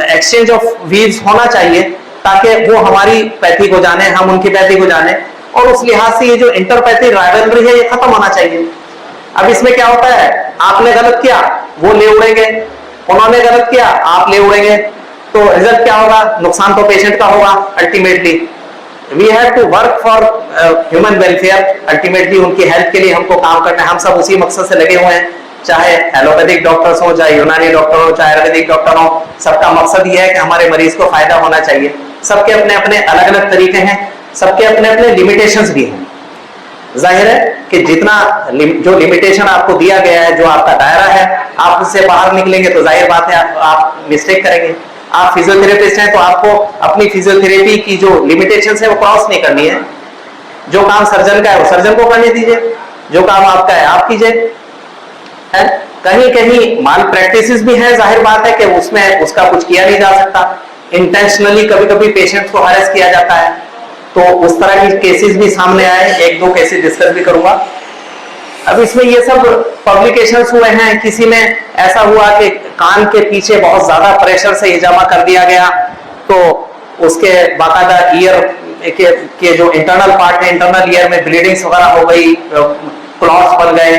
एक्सचेंज ऑफ व्यूज होना चाहिए ताकि वो हमारी पैथी को जाने, हम उनकी पैथी को जाने। और उस लिहाज से ये जो इंटरपैथी राइवलरी है ये खत्म होना चाहिए। अब इसमें क्या होता है, आपने गलत किया वो ले उड़ेंगे, उन्होंने गलत किया आप ले उड़ेंगे, तो रिजल्ट क्या होगा? नुकसान तो पेशेंट का होगा। Ultimately we have to work for human welfare. Ultimately उनकी हेल्थ के लिए हमको काम करना है। हम सब उसी मकसद से लगे हुए हैं, चाहे एलोपैथिक डॉक्टर्स हो, चाहे यूनानी डॉक्टर हो, चाहे आयुर्वेदिक डॉक्टर हो। सबका मकसद ये है कि हमारे मरीज को फायदा होना चाहिए। सबके अपने अपने अलग अलग तरीके हैं, सबके अपने अपने लिमिटेशंस भी हैं। जाहिर है कि जितना जो लिमिटेशन आपको दिया गया है, जो आपका दायरा है, आप उससे बाहर निकलेंगे तो जाहिर बात है आप मिस्टेक करेंगे। आप फिजियोथेरेपिस्ट हैं तो आपको अपनी फिजियोथेरेपी की जो लिमिटेशंस है वो क्रॉस नहीं करनी है। जो काम सर्जन का है वो सर्जन को करने दीजिए, जो काम आपका है आप कीजिए। कहीं कहीं माल प्रैक्टिसेस भी है, जाहिर बात है कि उसमें उसका कुछ किया नहीं जा सकता। इंटेंशनली कभी कभी पेशेंट्स को हैरेस किया जाता है, तो उस तरह की केसेस भी सामने आए। 1-2 केसेस डिस्कस भी करूंगा। अब इसमें ये सब पब्लिकेशंस हुए हैं। किसी में ऐसा हुआ कि कान के पीछे बहुत ज्यादा प्रेशर से हिजामा कर दिया गया, तो उसके बाकायदा ईयर के जो इंटरनल पार्ट है, इंटरनल ईयर में ब्लीडिंग्स वगैरह हो गई, क्लॉट्स बन गए।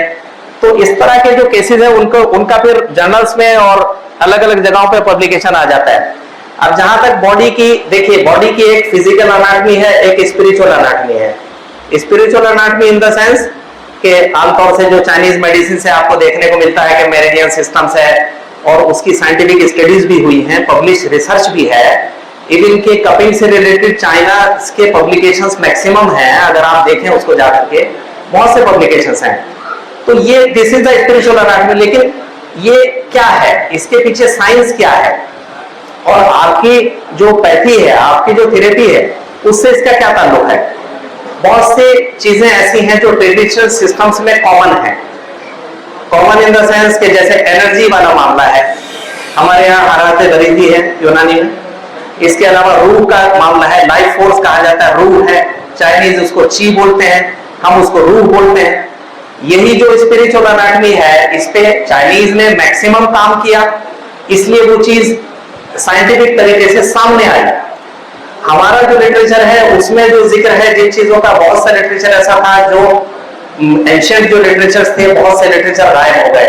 तो इस तरह के जो केसेस है उनका फिर जर्नल्स में और अलग अलग जगहों पे पब्लिकेशन आ जाता है। अब जहां तक बॉडी की, देखिए बॉडी की एक फिजिकल अनाटमी है, एक स्पिरिचुअल अनाटमी है। Spiritual anatomy in the sense कि आमतौर से जो चाइनीज मेडिसिन से आपको देखने को मिलता है कि मेरिडियन सिस्टम्स है, और उसकी साइंटिफिक स्टडीज भी हुई हैं, पब्लिश रिसर्च भी है, इवन के कपिंग से रिलेटेड चाइना के पब्लिकेशंस मैक्सिमम हैं, अगर आप देखें उसको जाकर के बहुत से पब्लिकेशंस हैं। तो ये this is the spiritual anatomy. लेकिन ये क्या है, इसके पीछे साइंस क्या है, और आपकी जो पैथी है, आपकी जो थेरेपी है, उससे इसका क्या ताल्लुक है? बहुत सी चीजें ऐसी हैं जो ट्रेडिशनल सिस्टम्स में कॉमन है। कॉमन इन द सेंस के जैसे एनर्जी वाला मामला है, हमारे यहाँ हराते दरिद्री है यूनानी में। इसके अलावा रूह का मामला है, लाइफ फोर्स कहा जाता है, रूह है, चाइनीज उसको ची बोलते हैं, हम उसको रूह बोलते हैं। यही जो स्पिरिचुअल अनाटमी है, इस पे चाइनीज ने मैक्सिमम काम किया, इसलिए वो चीज साइंटिफिक तरीके से सामने आई। हमारा जो लिटरेचर है उसमें जो जिक्र है जिन चीजों का, बहुत सा लिटरेचर ऐसा था जो एंशिएंट जो लिटरेचर्स थे, बहुत से लिटरेचर गायब हो गए,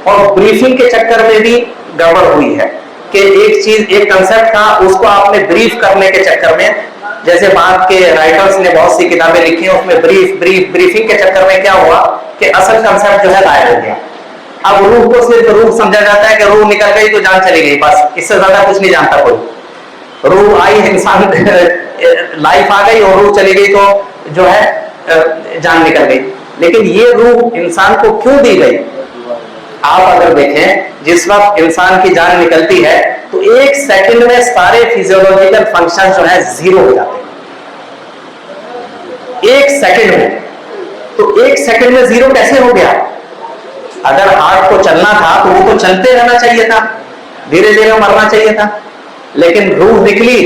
और ब्रीफिंग के चक्कर में भी गड़बड़ हुई है कि एक चीज, एक कंसेप्ट था, उसको आपने ब्रीफ करने के चक्कर में, जैसे बाद के राइटर्स ने बहुत सी किताबें लिखी हैं, उसमें ब्रीफिंग के चक्कर में क्या हुआ कि असल कंसेप्ट जो है गायब हो गया। अब रूह को सिर्फ रूह समझा जाता है कि रूह निकल गई तो जान चली गई, बस, इससे ज्यादा कुछ नहीं जानता कोई। रूह आई, इंसान लाइफ आ गई, और रूह चली गई तो जो है जान निकल गई। लेकिन ये रूह इंसान को क्यों दी गई? आप अगर देखें, जिस वक्त इंसान की जान निकलती है तो एक सेकंड में सारे फिजियोलॉजिकल फंक्शन जो है जीरो हो जाते हैं। एक सेकंड में, तो एक सेकंड में जीरो कैसे हो गया? अगर हार्ट को चलना था तो वो तो चलते रहना चाहिए था, धीरे धीरे मरना चाहिए था। लेकिन रूह निकली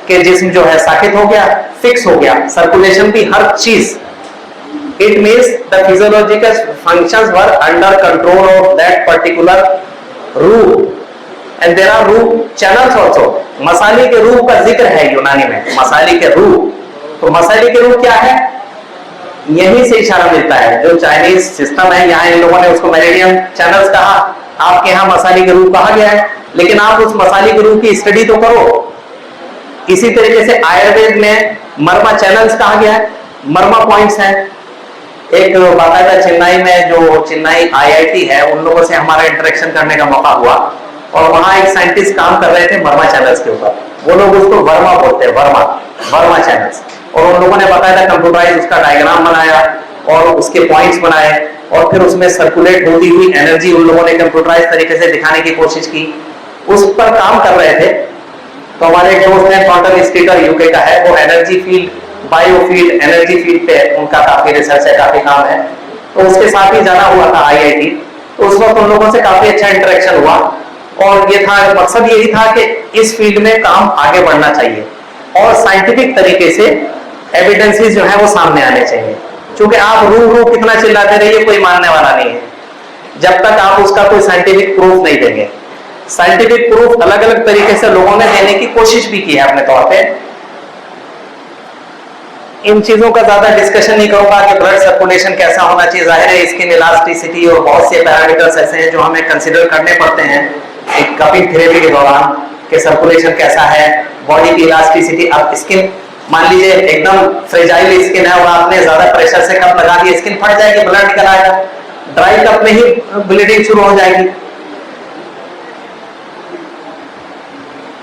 कि जिस्म जो है साकित हो गया, फिक्स हो गया, सर्कुलेशन भी, हर चीज। It means the physiological functions were under control of that particular रूह, and there are रूह channels also। मसाले के रूह का जिक्र है यूनानी में, मसाले के रूह। तो मसाले के रूह क्या है? यहीं से इशारा मिलता है, जो चाइनीज सिस्टम है, यहाँ इन लोगों ने उसको मेरिडियन चैनल्स कहा, आपके यहाँ मसाले के रूह कहा गया है। लेकिन आप उस मसाले के रूह की स्टडी तो करो। इसी तरीके से आयुर्वेद में मर्मा चैनल्स कहा गया है, मर्मा पॉइंट्स हैं। एक बाकायदा चेन्नई में, जो चेन्नई आईआईटी है, उन लोगों से हमारा इंटरेक्शन करने का मौका हुआ, और वहां एक साइंटिस्ट काम कर रहे थे मर्मा चैनल्स के ऊपर। वो लोग उसको वर्मा बोलते हैं, वर्मा चैनल्स। और उन लोगों ने बाकायदा कंप्यूटराइज उसका डायग्राम बनाया और उसके पॉइंट्स बनाए, और फिर उसमें सर्कुलेट होती हुई एनर्जी उन लोगों ने कंप्यूटराइज तरीके से दिखाने की कोशिश की। उस पर काम कर रहे थे। तो हमारे एक दोस्त हैं, थॉर्नटन स्टीकर, यूके का है, वो energy field, biofield, energy field पे उनका काफी रिसर्च है, काफी काम है। तो उसके साथ ही जाना हुआ था आईआईटी। तो उस वक्त उन लोगों से काफी अच्छा इंटरेक्शन हुआ, और ये था, मकसद यही था कि इस फील्ड में काम आगे बढ़ना चाहिए, और साइंटिफिक तरीके से एविडेंसेस जो है वो सामने आने चाहिए। क्योंकि आप रूह कितना चिल्लाते रहिए, कोई मानने वाला नहीं है जब तक आप उसका कोई साइंटिफिक प्रूफ नहीं देंगे। साइंटिफिक प्रूफ अलग अलग तरीके से लोगों ने देने की कोशिश भी की है अपने तौर पे। इन चीजों का ज्यादा डिस्कशन नहीं करूंगा कि ब्लड सर्कुलेशन कैसा होना चाहिए। जाहिर है स्किन इलास्टिसिटी और बहुत से पैरामीटर्स ऐसे हैं जो हमें कंसीडर करने पड़ते हैं एक कपिंग थेरेपी के दौरान, कि सर्कुलेशन कैसा है, बॉडी की इलास्टिसिटी। अब स्किन मान लीजिए एकदम फ्रेजाइल स्किन है और आपने ज्यादा प्रेशर से कप लगा दिया, स्किन फट जाएगी, ब्लड निकल आएगा, ड्राई कप में ही ब्लीडिंग शुरू हो जाएगी।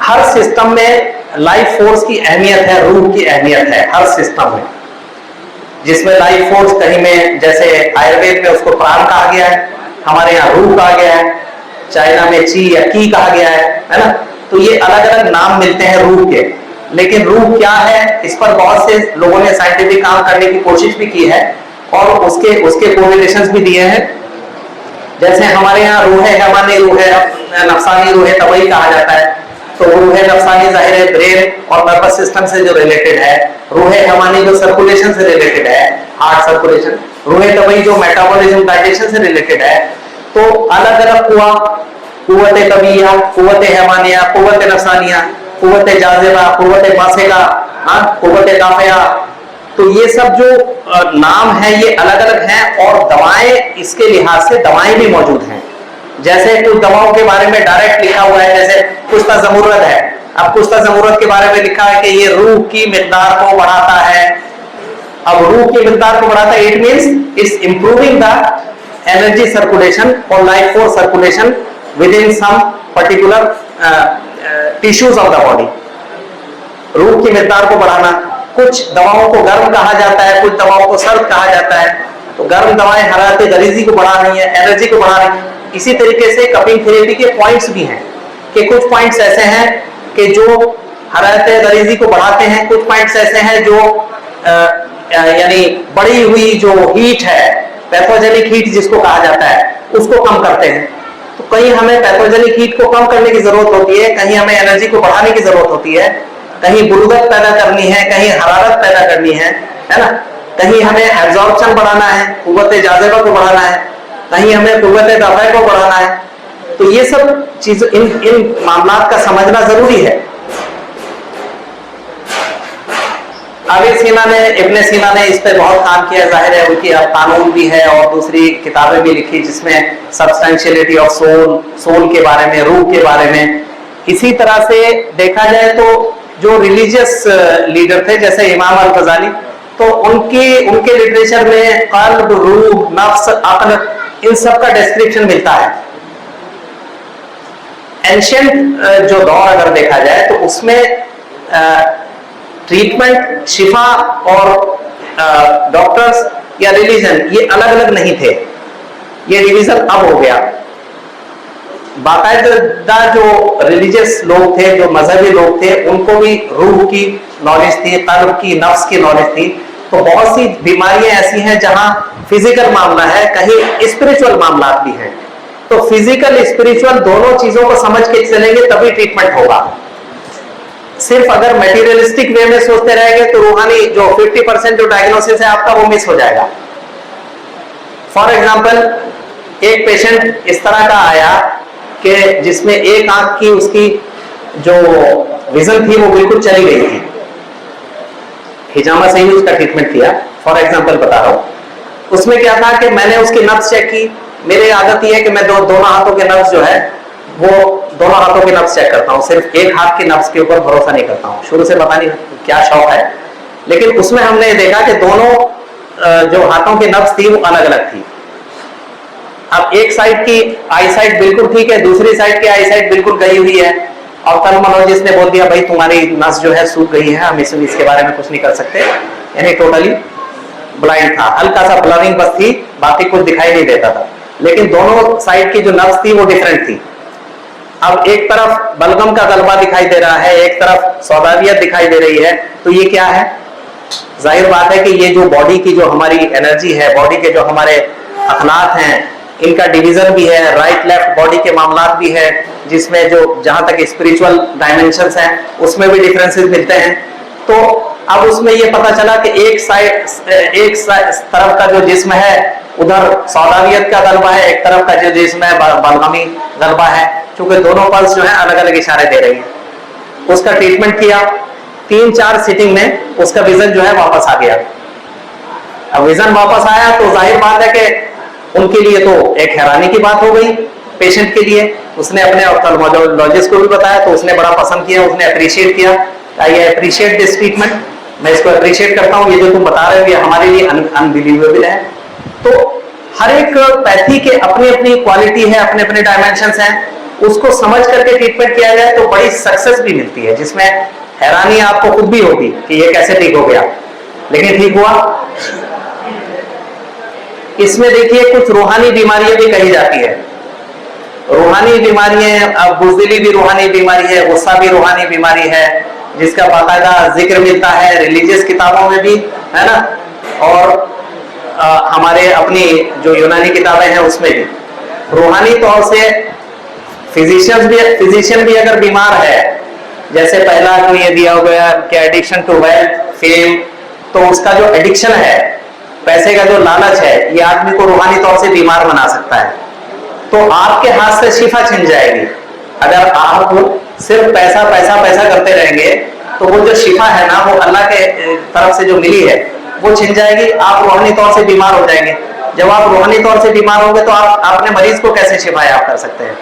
हर सिस्टम में लाइफ फोर्स की अहमियत है, रूह की अहमियत है हर सिस्टम में, जिसमें लाइफ फोर्स कहीं में, जैसे आयुर्वेद में उसको प्राण कहा गया है, हमारे यहाँ रूह कहा गया है, चाइना में ची या की कहा गया है ना। तो ये अलग अलग नाम मिलते हैं रूह के। लेकिन रूह क्या है, इस पर बहुत से लोगों ने साइंटिफिक काम करने की कोशिश भी की है, और उसके कोरिलेशंस भी दिए हैं। जैसे हमारे यहाँ रूह हैवानी, रूह नफसानी, रूह तबई कहा जाता है। तो रूह नफसानी जाहिर है ब्रेन और नर्वस सिस्टम से जो रिलेटेड है, रूह हैवानी जो सर्कुलेशन से रिलेटेड है, हार्ट सर्कुलेशन, रूह तबई जो मेटाबॉलिज्म डाइजेशन से रिलेटेड है। तो अलग अलग कुव्वत तबीया, कुव्वत हैवानिया, कुव्वत नफसानिया, कुव्वत जाज़िबा, कुव्वत मासिका, कुव्वत दाफिया। तो ये सब जो नाम है ये अलग अलग हैं, और दवाएं इसके लिहाज से दवाएं भी मौजूद हैं। जैसे कुछ दवाओं के बारे में डायरेक्ट लिखा हुआ है, जैसे कुछ जमुर्रत है, अब कुश्ता ज़मूरत के बारे में लिखा है कि ये रूह की मिकदार को बढ़ाता है। अब रूह की मिकदार को बढ़ाता है, it means it's improving the energy circulation और life force circulation within some particular tissues of the body. रूह की मिकदार को बढ़ाना, कुछ दवाओं को गर्म कहा जाता है, कुछ दवाओं को सर्द कहा जाता है। तो गर्म दवाएं हरारत गरीजी को बढ़ा रही है, एनर्जी को बढ़ा रही है। इसी तरीके से कपिंग थेरेपी के पॉइंट्स भी हैं कि कुछ पॉइंट्स ऐसे हैं कि जो हरारत गरीजी को बढ़ाते हैं, कुछ पॉइंट्स ऐसे हैं जो यानी बढ़ी हुई जो हीट है, पैथोजेनिक हीट जिसको कहा जाता है, उसको कम करते हैं। तो कहीं हमें पैथोजेनिक हीट को कम करने की जरूरत होती है, कहीं हमें एनर्जी को बढ़ाने की जरूरत होती है, कहीं बुरुदत पैदा करनी है, कहीं हरारत पैदा करनी है ना, कहीं हमें एब्जॉर्प्शन बढ़ाना है, कुव्वत जाज़िबा को बढ़ाना है, कहीं हमें कुव्वत दफ़ा को बढ़ाना है। तो ये सब चीज इन मामलात का समझना जरूरी है। इब्ने सीना ने इस पर बहुत काम किया, जाहिर है उनकी अब कानून भी है और दूसरी किताबें भी लिखी जिसमें सब्सटेंशियलिटी ऑफ सोल के बारे में, रूह के बारे में। इसी तरह से देखा जाए तो जो रिलीजियस लीडर थे जैसे इमाम अल गजाली, तो उनके लिटरेचर में कल्ब, रूह, नफ्स, अक्ल, इन सब का डिस्क्रिप्शन मिलता है। एंशिएंट जो दौर अगर देखा जाए तो उसमें ट्रीटमेंट, शिफा और डॉक्टर्स या रिलीजन ये अलग अलग नहीं थे, ये डिवीजन अब हो गया। बाकायदा जो रिलीजियस लोग थे, जो मजहबी लोग थे, उनको भी रूह की नॉलेज थी, कल्ब की, नफ्स की नॉलेज थी। तो बहुत सी बीमारियां ऐसी हैं जहां फिजिकल मामला है, कहीं स्पिरिचुअल मामला भी है। तो फिजिकल स्पिरिचुअल दोनों चीजों को समझ के चलेंगे तभी ट्रीटमेंट होगा। सिर्फ अगर मटेरियलिस्टिक वे में सोचते रहेंगे तो रूहानी जो 50% जो डायग्नोसिस है आपका वो मिस हो जाएगा। फॉर एग्जाम्पल, एक पेशेंट इस तरह का आया कि जिसमें एक आंख की उसकी जो विजन थी वो बिल्कुल चली गई थी। हिजामा से ही उसका ट्रीटमेंट किया, फॉर एग्जाम्पल बता रहा हूं। उसमें क्या था कि मैंने उसकी नब्ज चेक की। मेरी आदत यह है कि मैं दोनों हाथों के नब्ज जो है वो दोनों हाथों के नब्ज चेक करता हूं, सिर्फ एक हाथ के नब्ज के ऊपर भरोसा नहीं करता हूं। शुरू से पता नहीं क्या शौक है, लेकिन उसमें हमने देखा कि दोनों जो हाथों की नब्ज थी वो अलग अलग थी। अब एक साइड की आई साइड बिल्कुल ठीक है, दूसरी साइड की आई साइड बिल्कुल गई हुई है, और ऑफ्थल्मोलॉजिस्ट ने बोल दिया भाई तुम्हारी नस जो है सूख गई है, हम इसके बारे में कुछ नहीं कर सकते। यानी टोटली ब्लाइंड था, हल्का सा ब्लरिंग बस थी, बाकी कुछ दिखाई नहीं देता था। लेकिन दोनों साइड की जो नब्ज थी वो डिफरेंट थी। अब एक तरफ बलगम का गलबा दिखाई दे रहा है, एक तरफ सौदावियत दिखाई दे रही है। तो ये क्या है? जाहिर बात है कि ये जो बॉडी की जो हमारी एनर्जी है, बॉडी के जो हमारे अखलाक हैं, इनका डिवीजन भी है, राइट लेफ्ट बॉडी के मामलात भी है, जिसमें जो जहां तक स्पिरिचुअल डायमेंशंस हैं उसमें भी डिफरेंसेस मिलते हैं। तो अब उसमें ये पता चला कि एक तरफ का जो जिस्म है उधर सौदावियत का गलबा है, एक तरफ का जो जिस्म है बलगमी गलबा है, क्योंकि दोनों पल्स जो है अलग अलग इशारे दे रही है। उसका ट्रीटमेंट किया, 3-4 सीटिंग में उसका विजन जो है वापस आ गया। अब विजन वापस आया तो जाहिर बात है कि उनके लिए तो एक हैरानी की बात हो गई पेशेंट के लिए। उसने अपने ऑफ्थल्मोलॉजिस्ट को भी बताया तो उसने बड़ा पसंद किया, उसने अप्रिशिएट किया। आई अप्रिशिएट दिस ट्रीटमेंट, मैं इसको अप्रिशिएट करता हूँ, ये जो तुम बता रहे हो ये हमारे लिए अनबिलीवेबल है। तो हर एक पैथी के अपनी अपनी क्वालिटी है, अपने अपने डायमेंशंस हैं, उसको समझ करके ट्रीटमेंट किया जाए तो बड़ी सक्सेस भी मिलती है, जिसमें हैरानी आपको खुद भी होगी कि ये कैसे ठीक हो गया, लेकिन ठीक हुआ। इसमें देखिए कुछ रूहानी बीमारियां भी कही जाती है। रूहानी बीमारियां, अब बुज़दिली भी रूहानी बीमारी है, गुस्सा भी रूहानी बीमारी है, जिसका बाकायदा जिक्र मिलता है रिलीजियस किताबों में भी, है ना, और हमारे अपनी जो यूनानी किताबें हैं उसमें भी। रूहानी तौर से फिजिशियन भी अगर बीमार है, जैसे पहला जो ये दिया गया कि एडिक्शन टू वेल्थ, फेम, तो उसका जो एडिक्शन है, पैसे का जो लालच है, ये आदमी को रूहानी तौर से बीमार बना सकता है। तो आपके हाथ से शिफा छिन जाएगी अगर आप सिर्फ पैसा पैसा पैसा करते रहेंगे, तो वो जो शिफा है ना वो अल्लाह के तरफ से जो मिली है वो छिन जाएगी, आप रूहानी तौर से बीमार हो जाएंगे। जब आप रूहानी तौर से बीमार होंगे तो आप अपने मरीज को कैसे शिफा याब कर सकते हैं?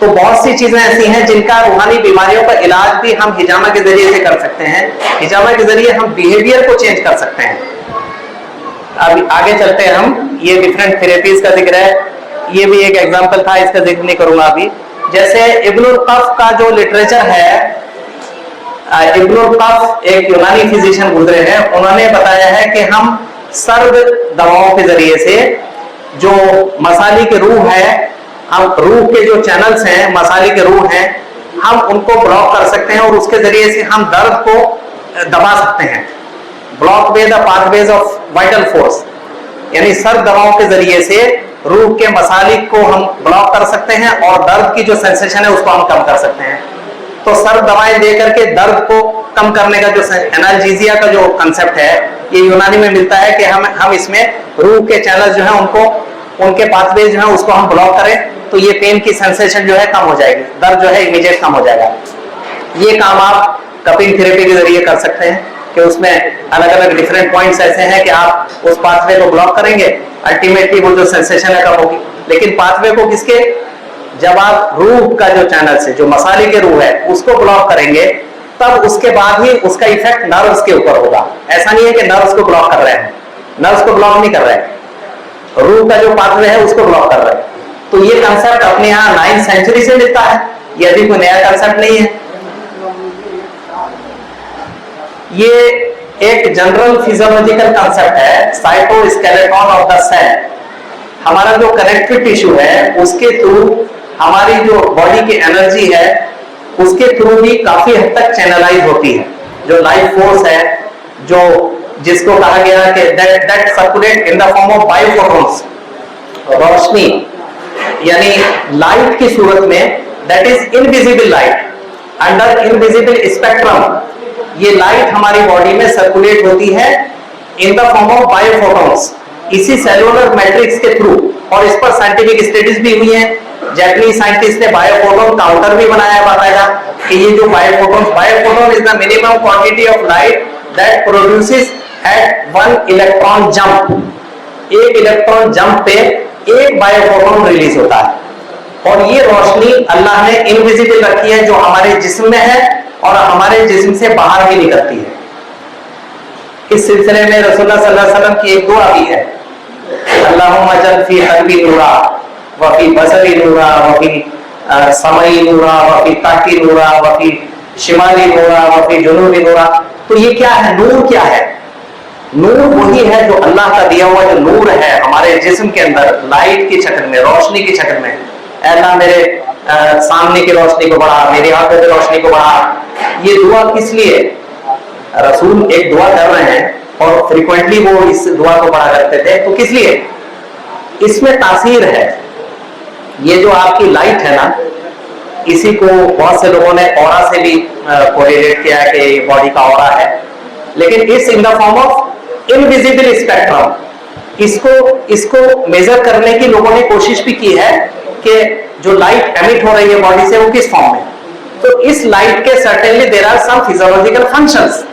तो बहुत सी चीजें ऐसी हैं जिनका रूहानी बीमारियों का इलाज भी हम हिजामा के जरिए से कर सकते हैं। हिजामा के जरिए हम बिहेवियर को चेंज कर सकते हैं। अब आगे चलते हैं हम, ये डिफरेंट थेरेपीज का जिक्र है, ये भी एक एग्जांपल था, इसका जिक्र नहीं करूंगा अभी। जैसे इब्नुल कफ का जो लिटरेचर है, इब्नुल कफ एक यूनानी फिजिशियन गुजरे हैं, उन्होंने बताया है कि हम सर्द दवाओं के जरिए से जो मसाली के रूह है, हम रूह के जो चैनल्स हैं, मसाली के रूह हैं, हम उनको ब्लॉक कर सकते हैं और उसके जरिए से हम दर्द को दबा सकते हैं। Block way the pathways of vital force, यानी सर्द दवाओं के जरिए से रूह के मसालिक को हम ब्लॉक कर सकते हैं और दर्द की जो सेंसेशन है उसको हम कम कर सकते हैं। तो सर्द दवाएं देकर के दर्द को कम करने का जो एनाल्जेसिया का जो कंसेप्ट है, ये यूनानी में मिलता है कि हम इसमें रूह के चैनल जो है उनको, उनके पाथवे जो है उसको हम ब्लॉक करें तो ये पेन की सेंसेशन जो है कम हो जाएगी, दर्द जो है इमीडिएट कम हो जाएगा। ये काम आप कपिंग थेरेपी के जरिए कर सकते हैं कि उसमें अलग अलग डिफरेंट पॉइंट्स ऐसे हैं कि आप उस पाथवे को ब्लॉक करेंगे, अल्टीमेटली वो जो सेंसेशन है कम होगी। लेकिन पाथवे को किसके, जब आप रूह का जो चैनल से, जो मसाले के रूह है उसको ब्लॉक करेंगे, तब उसके बाद ही उसका इफेक्ट नर्व्स के ऊपर होगा। ऐसा नहीं है कि नर्व्स को ब्लॉक कर रहे हैं, नर्व्स को ब्लॉक नहीं कर रहे हैं, रूह का जो पाथवे है उसको ब्लॉक कर रहे हैं। तो ये कंसेप्ट अपने यहाँ 9th सेंचुरी से मिलता है, ये अभी कोई नया कंसेप्ट नहीं है। ये एक जनरल फिजियोलॉजिकल कंसेप्ट है, साइटोस्केलेटन ऑफ द सेल। हमारा जो कनेक्टिव टिश्यू है उसके थ्रू हमारी जो बॉडी की एनर्जी है उसके थ्रू भी काफी हद तक चैनलाइज होती है। जो लाइफ फोर्स है, जो जिसको कहा गया कि that circulate in the form of biophotons, रोशनी यानी लाइट की सूरत में, that is invisible light under invisible spectrum. ये लाइट हमारी बॉडी में सर्कुलेट होती है in the form of biophotons, इसी सेलुलर मैट्रिक्स के थ्रू। और इस पर साइंटिफिक स्टडीज भी हुई है। जैपनीज साइंटिस्ट ने बायोफोटोन काउंटर भी बनाया है, बताया कि ये जो biophoton is the minimum quantity of light that produces at 1 electron jump. एक इलेक्ट्रॉन जंप पे एक बायोफोटोन रिलीज होता है। और ये रोशनी अल्लाह ने इनविजिबल रखी है, जो हमारे जिस्म में है और हमारे जिस्म से बाहर भी निकलती है। इस सिलसिले में रसूलुल्लाह सल्लल्लाहु अलैहि वसल्लम की एक दुआ भी है, अल्लाहुम्मा जल फी हल्बी नूरा वफी बसरी नूरा वफी समई नूरा वफी ताकी नूरा वफी शिमाली नूरा वफी जुनूबी नूरा। तो ये क्या है, नूर क्या है? नूर वही है जो अल्लाह का दिया हुआ जो नूर है हमारे जिस्म के अंदर, लाइट की शक्ल में, रोशनी की शक्ल में। अल्लाह मेरे सामने की रोशनी को बढ़ा, मेरी आंखों की रोशनी को बढ़ा। ये दुआ किस लिए? रसूल एक दुआ कर रहे हैं और फ्रीक्वेंटली वो इस दुआ को पढ़ा करते थे, तो किस लिए? इसमें तासीर है। ये जो आपकी लाइट है ना, इसी को बहुत से लोगों ने ऑरा से भी कोरिलेट किया है कि बॉडी का ऑरा है, लेकिन it's in the form of invisible spectrum. इसको मेजर करने की लोगों ने कोशिश भी की है कि जो लाइट एमिट हो रही है बॉडी से वो किस फॉर्म में। तो इस लाइट के certainly there are some physiological functions.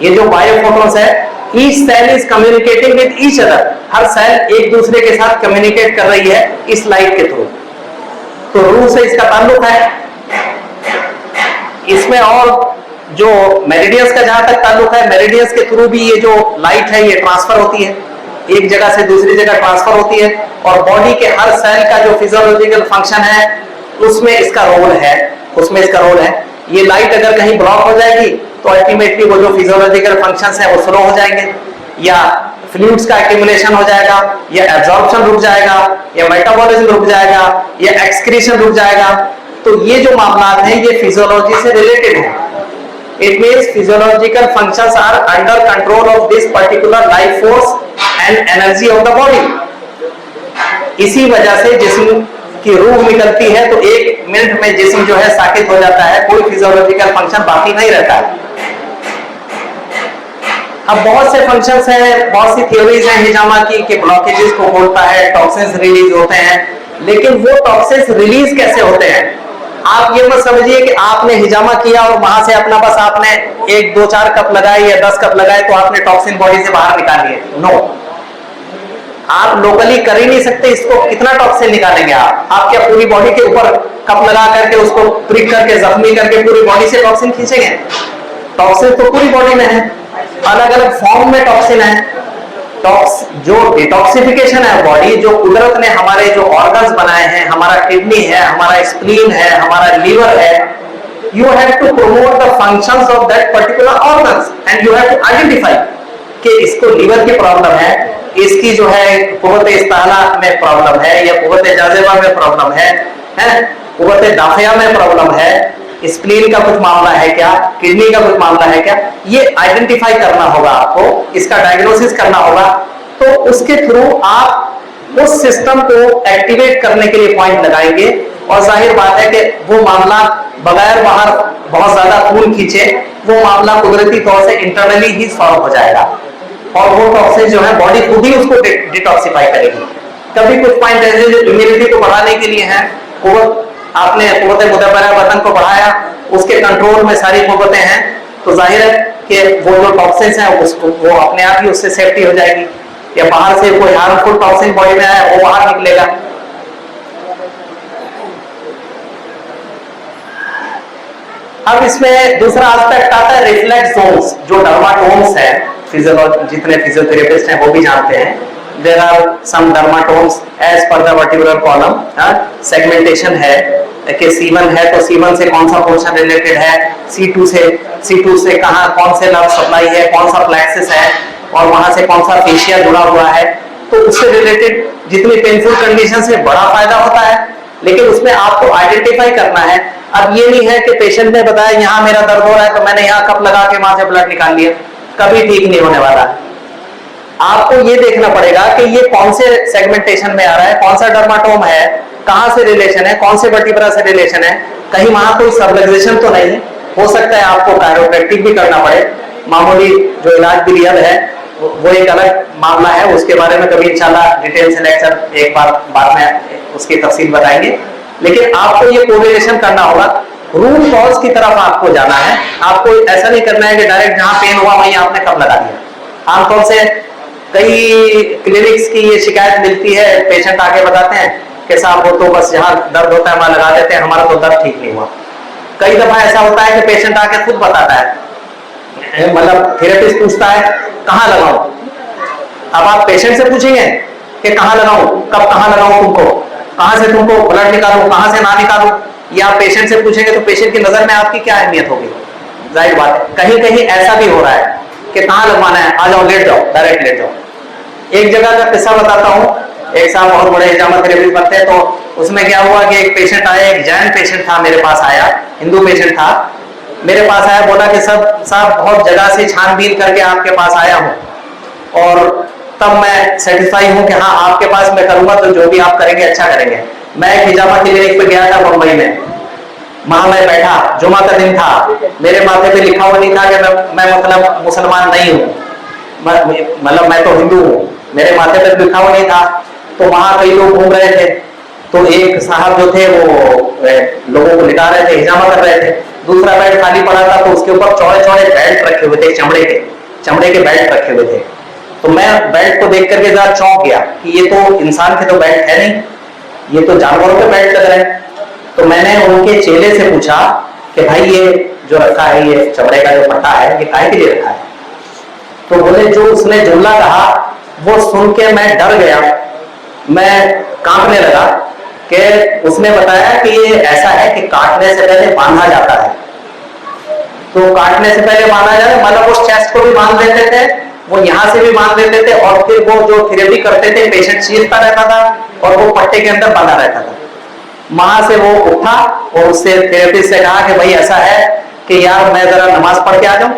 ये जो बायोफोटॉन्स है, each cell is communicating with each other. हर सेल एक दूसरे के साथ कम्युनिकेट कर रही है इस लाइट के थ्रू। तो रूह से इसका ताल्लुक है। इसमें और जो मेरिडियंस का जहां तक ताल्लुक है, मेरिडियंस के थ्रू भी ये जो लाइट है ये ट्रांसफर होती है, एक जगह से दूसरी जगह ट्रांसफर होती है। और बॉडी के हर सेल का जो फिजियोलॉजिकल फंक्शन है उसमें इसका रोल है, उसमें इसका रोल है। ये लाइट अगर कहीं ब्लॉक हो जाएगी तो अल्टीमेटली वो जो फिजियोलॉजिकल फंक्शंस है वो स्लो हो जाएंगे, या फ्लूइड्स का एक्यूमुलेशन हो जाएगा, या एब्जॉर्प्शन रुक जाएगा, या मेटाबॉलिज्म रुक जाएगा, या एक्सक्रीशन रुक जाएगा। तो ये जो मामलात हैं ये फिजियोलॉजी से रिलेटेड है। It means physiological functions are under control of this particular life force and energy of the body. इसी वजह से जिस्म की रूह निकलती है तो 1 मिनट में जिस्म जो है साकित हो जाता है, कोई फिजियोलॉजिकल फंक्शन बाकी नहीं रहता है। अब बहुत से फंक्शंस हैं, बहुत सी थ्योरीज हैं हिजामा की कि ब्लॉकेजेस को खोलता है, टॉक्सिन्स रिलीज होते हैं, लेकिन वो टॉक्सिन्स रिलीज कैसे होते हैं? आप ये मत समझिए कि आपने हिजामा किया और वहां से अपना बस आपने 1, 2, 4 कप लगाए या 10 कप लगाए तो आपने टॉक्सिन बॉडी से बाहर निकाल लिए। नो, आप लोकली कर ही नहीं सकते इसको, कितना टॉक्सिन निकालेंगे आप क्या पूरी बॉडी के ऊपर कप लगा करके उसको प्रिक करके जख्मी करके पूरी बॉडी से टॉक्सिन खींचेंगे? टॉक्सिन तो पूरी बॉडी में है, अलग अलग फॉर्म में टॉक्सिन है। जो डिटॉक्सिफिकेशन है बॉडी, जो कुदरत ने हमारे जो ऑर्गन्स बनाए हैं, हमारा किडनी है, हमारा स्प्लीन है, हमारा लीवर है, you have to promote the functions of that particular organs and you have to identify कि इसको लीवर की प्रॉब्लम है, इसकी जो है कुव्वत इस्ताला में प्रॉब्लम है, या कुव्वत जाज़िबा में प्रॉब्लम है, कुव्वत दाफिया में प्रॉब्लम है, स्प्लीन का कुछ मामला है क्या, किडनी का कुछ मामला है क्या, ये आइडेंटिफाई करना होगा आपको, इसका डायग्नोसिस करना होगा। तो उसके थ्रू आप उस सिस्टम को एक्टिवेट करने के लिए पॉइंट लगाएंगे, और जाहिर बात है कि वो मामला बगैर बाहर बहुत ज्यादा खून खींचे वो मामला कुदरती तौर से इंटरनली ही सॉल्व हो जाएगा, और वो टॉक्सिन जो है बॉडी खुद ही उसको डिटॉक्सिफाई करेगी। कभी कुछ पॉइंट ऐसे जो इम्यूनिटी को बढ़ाने के लिए है, आपने कुव्वत मुदब्बरा बदन को बढ़ाया, उसके कंट्रोल में सारी कुव्वतें हैं, तो जाहिर है कि वो जो टॉक्सिन्स हैं उसको वो अपने आप ही उससे सेफ्टी हो जाएगी, या बाहर से कोई हार्मफुल टॉक्सिन बॉडी में आया वो बाहर निकलेगा। अब इसमें दूसरा एस्पेक्ट आता है रिफ्लेक्स जोन्स, जो डर्माटोम्स है, जितने फिजियोथेरेपिस्ट हैं वो भी जानते हैं, there are some dermatomes as per the vertebral column, segmentation है कि C1 है तो C1 से कौन सा पोर्शन रिलेटेड है, C2 से कहां कौन से नर्व सप्लाई है, कौन सा प्लेक्सिस है, और वहां से कौन सा फेशिया जुड़ा हुआ है। तो उससे रिलेटेड जितनी पेनफुल कंडीशन से बड़ा फायदा होता है, लेकिन उसमें आपको आइडेंटिफाई करना है। अब ये नहीं है कि पेशेंट ने बताया यहाँ मेरा दर्द हो रहा है तो मैंने यहाँ कप लगा के वहां से ब्लड निकाल लिया, कभी ठीक नहीं होने वाला। आपको ये देखना पड़ेगा कि ये कौन से सेगमेंटेशन में आ रहा है, कौन सा डर्माटोम है, कहां से रिलेशन है, कौन से वर्टिब्रा से रिलेशन है, कहीं वहां कोई सबलक्सेशन तो नहीं। हो सकता है आपको कायरोप्रैक्टिक भी करना पड़े, मामूली जो इलाज भी रियल है वो एक अलग मामला है, उसके बारे में कभी इंशाल्लाह डिटेल से लेक्चर एक बार बाद में उसकी तफसील बताएंगे। लेकिन आपको ये कोरिलेशन करना होगा, रूट कॉज की तरफ आपको जाना है। आपको ऐसा नहीं करना है कि डायरेक्ट जहां पेन हुआ वहीं आपने कप लगा दिया। आमतौर से कई क्लिनिक्स की ये शिकायत मिलती है, पेशेंट आके बताते हैं कि साहब वो तो बस जहां दर्द होता है वहां लगा देते हैं, हमारा तो दर्द ठीक नहीं हुआ। कई दफा ऐसा होता है कि पेशेंट आके खुद बताता है, मतलब थेरेपिस्ट पूछता है कहां लगाऊं। अब आप पेशेंट से पूछेंगे कि कहां लगाऊं, कब कहां लगाऊं, तुमको कहां से तुमको ब्लड निकालूं, कहां से ना निकालूं, या पेशेंट से पूछेंगे तो पेशेंट की नजर में आपकी क्या अहमियत होगी। जाहिर बात है कहीं कहीं ऐसा भी हो रहा है कि कहां लगवाना है, आ जाओ लेट जाओ, डायरेक्ट लेट जाओ। एक जगह का किस्सा बताता हूँ, एक साहब बहुत बड़े हिजामा थेरेपिस्ट बनते हैं, तो उसमें क्या हुआ कि एक पेशेंट आया, एक जैन पेशेंट था मेरे पास आया, हिंदू पेशेंट था, मेरे पास आया, बोला कि सब साहब बहुत जगह से छानबीन करके आपके पास आया हूँ, और तब मैं सेटिस्फाई हूँ कि हाँ आपके पास मैं करूंगा तो जो भी आप करेंगे अच्छा करेंगे। मैं एक हिजामा क्लिनिक पे गया था मुंबई में, वहां मैं बैठा, जुमा का दिन था, मेरे माथे पे लिखा हुआ नहीं था कि मैं मतलब मुसलमान नहीं हूँ, मतलब मैं तो हिंदू हूँ, मेरे माथे पे लिखा हुआ नहीं था। तो वहां कई लोग घूम रहे थे, तो एक साहब जो थे वो लोगों को लिटा रहे थे, हिजामा कर रहे थे, दूसरा बेड खाली पड़ा था, तो उसके ऊपर चौड़े चौड़े बेल्ट रखे हुए थे, चमड़े के बेल्ट रखे हुए थे। तो मैं बेल्ट को देख करके जरा चौंक गया कि ये तो इंसान के तो बेल्ट है नहीं, ये तो जानवरों के बेल्ट लग रहे हैं। तो मैंने उनके चेले से पूछा कि भाई ये जो रखा है, ये चमड़े का जो पट्टा है, ये काहे के लिए रखा है? तो बोले जो उसने जुमला कहा वो सुन के मैं डर गया, मैं कांपने लगा कि उसने बताया कि ये ऐसा है कि काटने से पहले बांधा जाता है। तो काटने से पहले बांधा जाता है मतलब उस चेस्ट को भी बांध देते थे, वो यहाँ से भी बांध देते थे, और फिर वो जो थेरेपी करते थे पेशेंट चीरता रहता था और वो पट्टे के अंदर बंधा रहता था। वहां से वो उठा और उससे थेरेपिस्ट से कहा कि भाई ऐसा है कि यार मैं जरा नमाज पढ़ के आ जाऊं।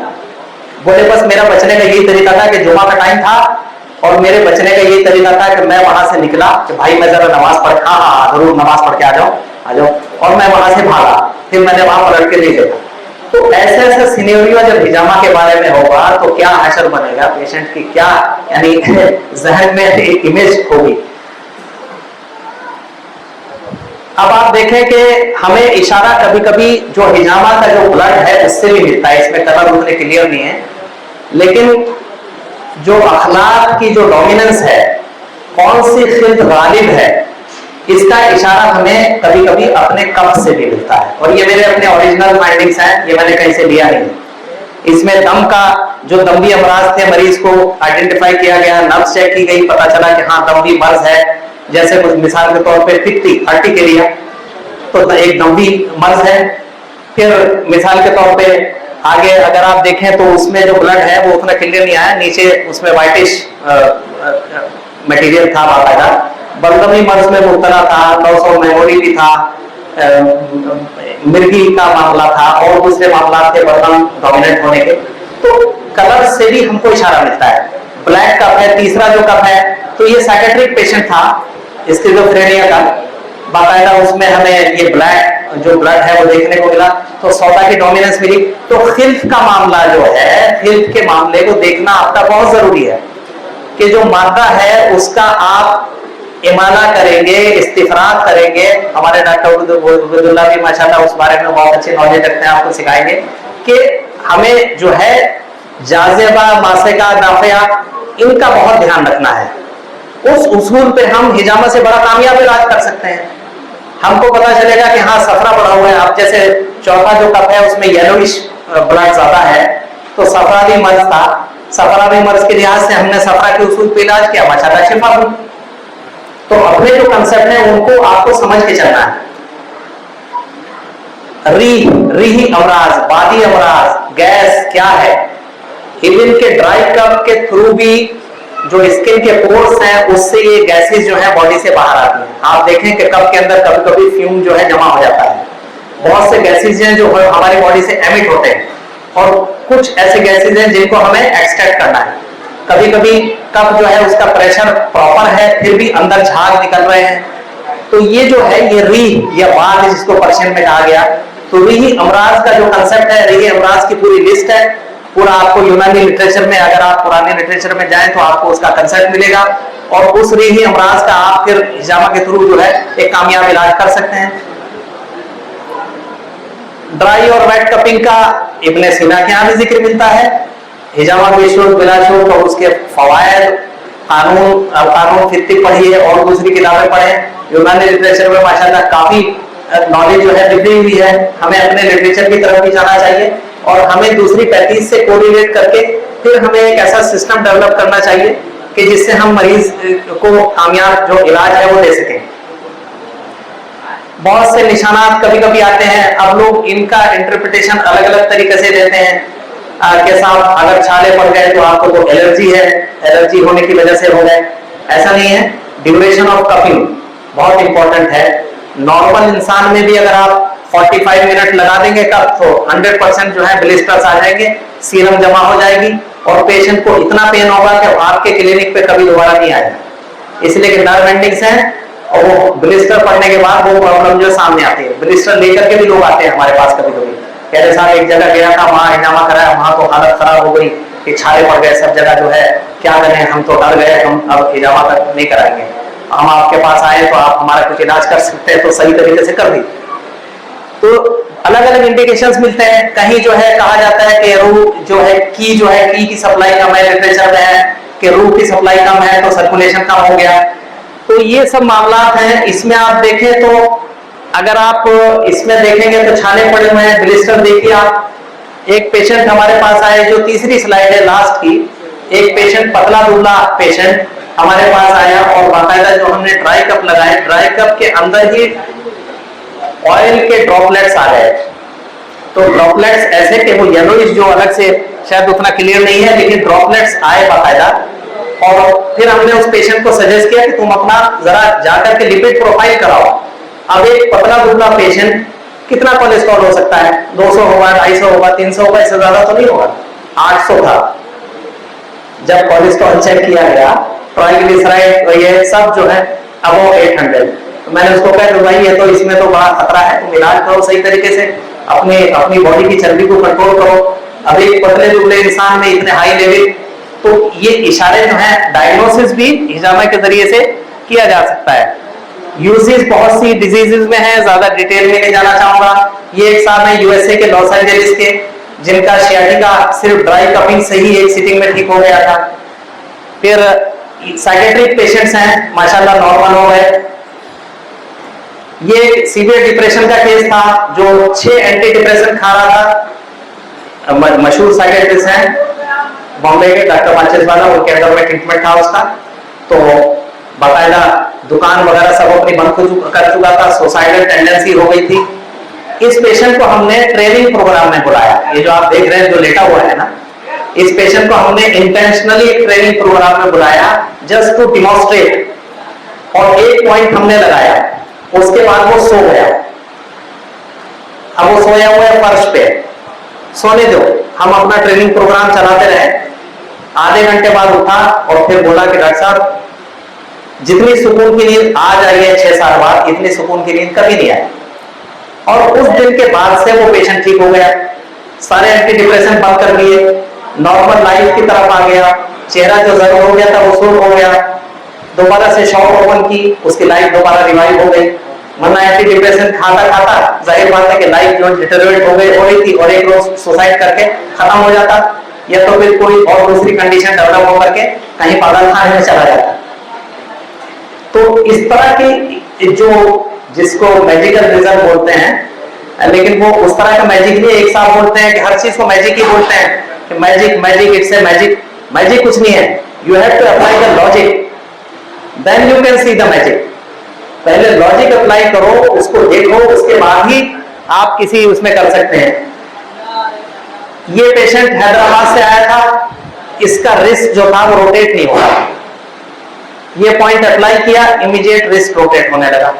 बोले बस मेरा बचने का यही तरीका था कि जुमा का टाइम था और मेरे बचने का यही तरीका था कि मैं वहां से निकला कि भाई मैं जरा नमाज पढ़, हाँ जरूर नमाज पढ़ के आ जाओ, और मैं वहां से भागा, फिर मैंने वहां पलट के नहीं देखा। तो ऐसे ऐसे सिनेरियो जब हिजामा के बारे में होगा तो क्या असर बनेगा पेशेंट की, क्या यानी जहन में एक इमेज होगी। अब आप देखें कि हमें इशारा कभी कभी जो हिजामा का जो ब्लड है उससे भी मिलता है, इसमें कलर उतने क्लियर नहीं है, लेकिन जो अखलाक की जो डोमिनेंस है कौन सी खिल्त गालिब है, इसका इशारा हमें कभी कभी अपने कफ से भी मिलता है। और ये मेरे अपने ओरिजिनल फाइंडिंग्स हैं, ये मैंने कहीं से लिया नहीं। इसमें दम का जो दम्भी अमराज थे मरीज को आइडेंटिफाई किया गया, नब्ज चेक की गई, पता चला कि हाँ दम्भी मर्ज है। जैसे कुछ मिसाल के तौर पे टिकटी अर्टिकेरिया, तो एक दम्भी मर्ज है। फिर मिसाल के तौर पे आगे अगर आप देखें तो उसमें जो ब्लड है वो उतना क्लियर नहीं आया, नीचे उसमें व्हाइटिश मटेरियल था बाकायदा। बलगमी मर्ज में मुब्तला था, 900 मेमोरी भी था, मिर्गी का मामला था और दूसरे मामला थे बलगम डोमिनेंट होने के। तो कलर से भी हमको इशारा मिलता है। ब्लैक कफ है, तीसरा जो कफ है, तो ये साइकेट्रिक पेशेंट था स्किज़ोफ्रेनिया का, बाकायदा उसमें हमें ये ब्लैक जो ब्लड है वो देखने को मिला, तो सौदा की डोमिनेंस मिली। तो खिल्त का मामला जो है, खिल्त के मामले को देखना आपका बहुत जरूरी है कि जो मादा है उसका आप इमाला करेंगे, इस्तिफराग करेंगे। हमारे डॉक्टर उबैदुल्लाह भी माशाल्लाह उस बारे में बहुत अच्छी नॉलेज रखते हैं, आपको सिखाएंगे कि हमें जो है जाज़िबा, मासिका, दाफिया, इनका बहुत ध्यान रखना है। उस उसूल पे हम हिजामा से बड़ा कामयाब इलाज कर सकते हैं। हमको पता चलेगा कि हाँ सफरा बढ़ा हुआ है। अब जैसे चौथा जो कप है उसमें येलोइश ब्लड ज्यादा है, तो सफरावी मर्ज था। सफरावी मर्ज के लिहाज से हमने सफरा के उसूल पे इलाज किया, माशाल्लाह शिफा हुई। तो अपने जो कंसेप्ट है उनको आपको समझ के चलना है। रीही अमराज, बादी अमराज, गैस क्या है? हिबिन के ड्राई कप के थ्रू भी जो स्किन के पोर्स हैं उससे ये गैसेस जो है बॉडी से बाहर आती हैं। आप देखें कि कप के अंदर कभी कभी फ्यूम जो है जमा हो जाता है। बहुत से गैसेस हैं जो हमारी बॉडी से एमिट होते हैं और कुछ ऐसे गैसेस हैं जिनको हमें एक्सट्रैक्ट करना है। कभी कभी कप जो है उसका प्रेशर प्रॉपर है फिर भी अंदर झाग निकल रहे हैं, तो ये जो है ये रीह या बाद जिसको पर्शियन में कहा गया। तो रीही अमराज का जो कंसेप्ट है, रीही अमराज की पूरी लिस्ट है, पूरा आपको यूनानी लिटरेचर में, अगर आप पुराने लिटरेचर में जाएं तो आपको उसका कंसेप्ट मिलेगा और उस रीही अमराज का आप फिर हिजामा के थ्रू जो है एक कामयाब इलाज कर सकते हैं। ड्राई और वेट कपिंग का इब्ने सीना के यहाँ भी जिक्र मिलता है। हिजामा बेशुद्ध बिलाशुद्ध और उसके फवायद, कानून फित्ती पढ़िए और दूसरी किताबें पढ़ें। यूनानी लिटरेचर में माशाल्लाह काफी नॉलेज जो है बिखरी हुई है। हमें अपने लिटरेचर की तरफ भी जाना चाहिए और हमें दूसरी पैथीज से कोरिलेट करके फिर हमें एक ऐसा सिस्टम डेवलप करना चाहिए कि जिससे हम मरीज को कामयाब जो इलाज है वो दे सकें। बहुत से निशानात कभी कभी आते हैं, अब लोग इनका इंटरप्रिटेशन अलग अलग तरीके से देते हैं कि साहब अगर छाले पड़ गए तो आपको तो एलर्जी है, एलर्जी होने की वजह से हो गए। ऐसा नहीं है। ड्यूरेशन ऑफ कपिंग बहुत इंपॉर्टेंट है। नॉर्मल इंसान में भी अगर आप 45 मिनट लगा देंगे कप तो 100% जो है ब्लिस्टर्स आ जाएंगे, सीरम जमा हो जाएगी और पेशेंट को इतना पेन होगा कि आपके क्लिनिक पे कभी दोबारा नहीं आएगा। इसलिए कि नर्व एंडिंग्स हैं और वो ब्लिस्टर पड़ने के बाद वो प्रॉब्लम जो सामने आती है। ब्लिस्टर लेकर के भी लोग आते हैं हमारे पास कभी कभी, कह रहे साहब एक जगह गया था, वहां हिजामा कराया, वहां तो हालत खराब हो गई कि छाले पड़ गए सब जगह, जो है क्या करें, हम तो डर गए, हम अब हिजामा तक नहीं कराएंगे। हम आपके पास आए तो आप हमारा कुछ इलाज कर सकते हैं, तो सही तरीके से कर दी। तो अलग अलग इंडिकेशंस मिलते हैं। कहीं जो है कहा जाता है कि रूह जो है की सप्लाई कम है, लिटरेचर में है कि रूह की सप्लाई कम है तो सर्कुलेशन कम हो गया। तो ये सब मामला हैं। इसमें आप देखें तो अगर आप इसमें देखेंगे तो छाले पड़े हुए हैं, ब्लिस्टर देखिए आप। एक पेशेंट हमारे पास आए, जो तीसरी स्लाइड है लास्ट की, एक पेशेंट पतला दुबला पेशेंट हमारे पास आया और बाकायदा जो हमने ड्राई कप लगाए, ड्राई कप के अंदर ही ऑयल के ड्रॉपलेट्स आ गए। तो ड्रॉपलेट्स ऐसे कि वो येलोइश जो अलग से शायद उतना क्लियर नहीं है, लेकिन ड्रॉपलेट्स आए बाकायदा। और फिर हमने उस पेशेंट को सजेस्ट किया कि तुम अपना जरा जाकर के लिपिड प्रोफाइल कराओ। अब एक पतला दुबला पेशेंट, कितना कोलेस्ट्रॉल हो सकता है? 200 होगा, 250 होगा, 300 होगा, इससे ज्यादा तो नहीं होगा। 800 था जब कोलेस्ट्रॉल चेक किया गया, ट्राइग्लिसराइड ये सब जो है अबव 800। तो मैंने उसको कहा तो भाई ये तो इसमें तो बड़ा खतरा है, तुम इलाज करो सही तरीके से, अपनी बॉडी की चर्बी को कंट्रोल करो। अब एक पतले दुबले इंसान में इतने हाई लेवल, तो ये इशारे जो है डायग्नोसिस भी हिजामा के जरिए से किया जा सकता है। यूजेस बहुत सी डिजीजेस में है, ज्यादा डिटेल में नहीं जाना चाहूंगा। ये एक साहब है यूएसए के लॉस एंजलिस के, जिनका सियाटिका सिर्फ ड्राई कपिंग से ही एक सिटिंग में ठीक हो गया था। फिर साइकेट्रिक पेशेंट्स हैं, माशाल्लाह नॉर्मल हो गए। ये सीवियर डिप्रेशन का केस था जो 6 एंटी डिप्रेशन खा रहा था। मशहूर साइकेट्रिस्ट हैं बॉम्बे के, डॉक्टर माचिस वाला, उनके अंडर में ट्रीटमेंट था उसका। तो बाकायदा दुकान वगैरह सब अपनी बंद कर चुका था, सुसाइडल टेंडेंसी हो गई थी। इस पेशेंट को हमने ट्रेनिंग प्रोग्राम में बुलाया। ये जो आप देख रहे हैं जो लेटा हुआ है ना, इस पेशेंट को हमने इंटेंशनली ट्रेनिंग प्रोग्राम में बुलाया जस्ट टू डिमॉन्स्ट्रेट, और एक पॉइंट हमने लगाया, उसके बाद वो सो गया। अब वो सोया हुआ है फर्श पे, सोने दो, हम अपना ट्रेनिंग प्रोग्राम चलाते रहे। आधे घंटे बाद उठा और फिर बोला कि डॉक्टर साहब जितनी सुकून की नींद आज आई है 6 साल बाद, इतनी सुकून की नींद कभी नहीं आई। और उस दिन के बाद से वो पेशेंट ठीक हो गया, सारे एंटी डिप्रेशन बंद कर दिए, नॉर्मल लाइफ की तरफ आ गया, चेहरा जो जरूर हो गया था वो सूट हो गया, दोबारा से शॉप ओपन की, उसकी लाइफ दोबारा रिवाइव हो गई। वरना एंटी डिप्रेशन खाता खाता जाहिर बात है कि लाइफ जो डिटेरियोरेट हो रही थी और एक रोज सुसाइड करके खत्म हो जाता, या तो फिर कोई और दूसरी कंडीशन डेवलप होकर के कहीं पागलखाने में चला जाता। तो इस तरह की जो जिसको मैजिकल रिजल्ट बोलते हैं, लेकिन वो उस तरह का मैजिक नहीं, एक साथ बोलते हैं कि हर चीज को मैजिक ही बोलते हैं कि magic magic it's a magic. Magic कुछ नहीं है, you have to apply the logic, then you can see the magic. पहले लॉजिक अप्लाई करो, उसको देखो, उसके बाद ही आप किसी उसमें कर सकते हैं। ये पेशेंट हैदराबाद से आया था, इसका रिस्क जो था वो रोटेट नहीं हो रहा। ये पॉइंट अप्लाई किया, इमीडिएट रिस्क रोटेट होने लगा।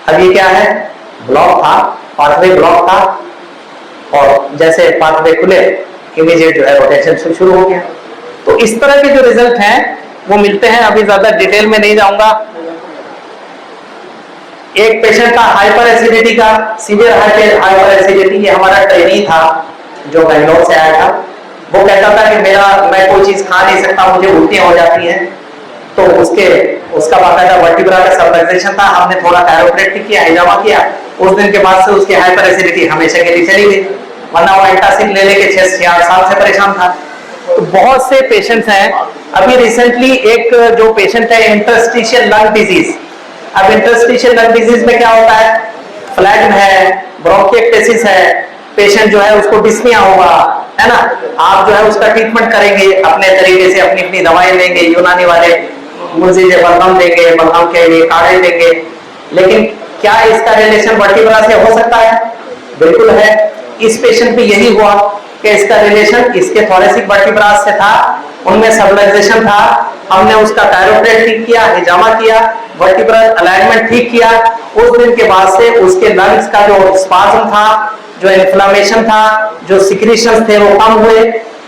अब ये क्या है, ब्लॉक था, पाथवे ब्लॉक था, और जैसे पाथवे खुले इमीडिएट जो है रोटेशन शुरू हो गया। तो इस तरह के जो रिजल्ट हैं वो मिलते हैं। अभी ज्यादा डिटेल में नहीं जाऊंगा। एक पेशेंट था हाइपर एसिडिटी का, सीवियर हाइपर एसिडिटी। ये हमारा ट्रेनी था जो बेंगलोर से आया था। वो कहता था कि मैं कोई चीज खा नहीं सकता, मुझे उल्टियां हो जाती हैं। तो उसका बाकायदा वर्टिब्रा का सबलक्सेशन था, हमने थोड़ा कायरोप्रैक्टिक किया, हिजामा किया। उस दिन के बाद से उसकी हाइपर एसिडिटी हमेशा के लिए चली गई, वरना वो एंटासिड ले लेके 6 साल से परेशान था। तो बहुत से पेशेंट्स हैं। अभी रिसेंटली एक जो पेशेंट है इंटरस्टिशियल लंग डिजीज। अब इंटरस्टिशियल लंग डिजीज में क्या होता है, फ्लैग्म है, ब्रोंकिएक्टेसिस है, पेशेंट जो है उसको डिस्निया होगा, है ना। आप जो है उसका ट्रीटमेंट करेंगे अपने तरीके से, अपनी अपनी दवाएं लेंगे, यूनानी वाले मुझे बलगम देंगे, बलगम के लिए काढ़े देंगे। लेकिन क्या इसका रिलेशन वर्टिब्रा से हो सकता है? बिल्कुल है। इस पेशेंट में यही हुआ कि इसका रिलेशन इसके थोरेसिक वर्टिब्रा से था, उनमें सबलक्सेशन था। हमने उसका कायरोप्रैक्टिक किया, हिजामा किया, वर्टिब्रल अलाइनमेंट ठीक किया। उस दिन के बाद से उसके लंग्स का जो स्पाज्म था, जो इन्फ्लेमेशन था, जो सिक्रीशंस थे वो कम हुए।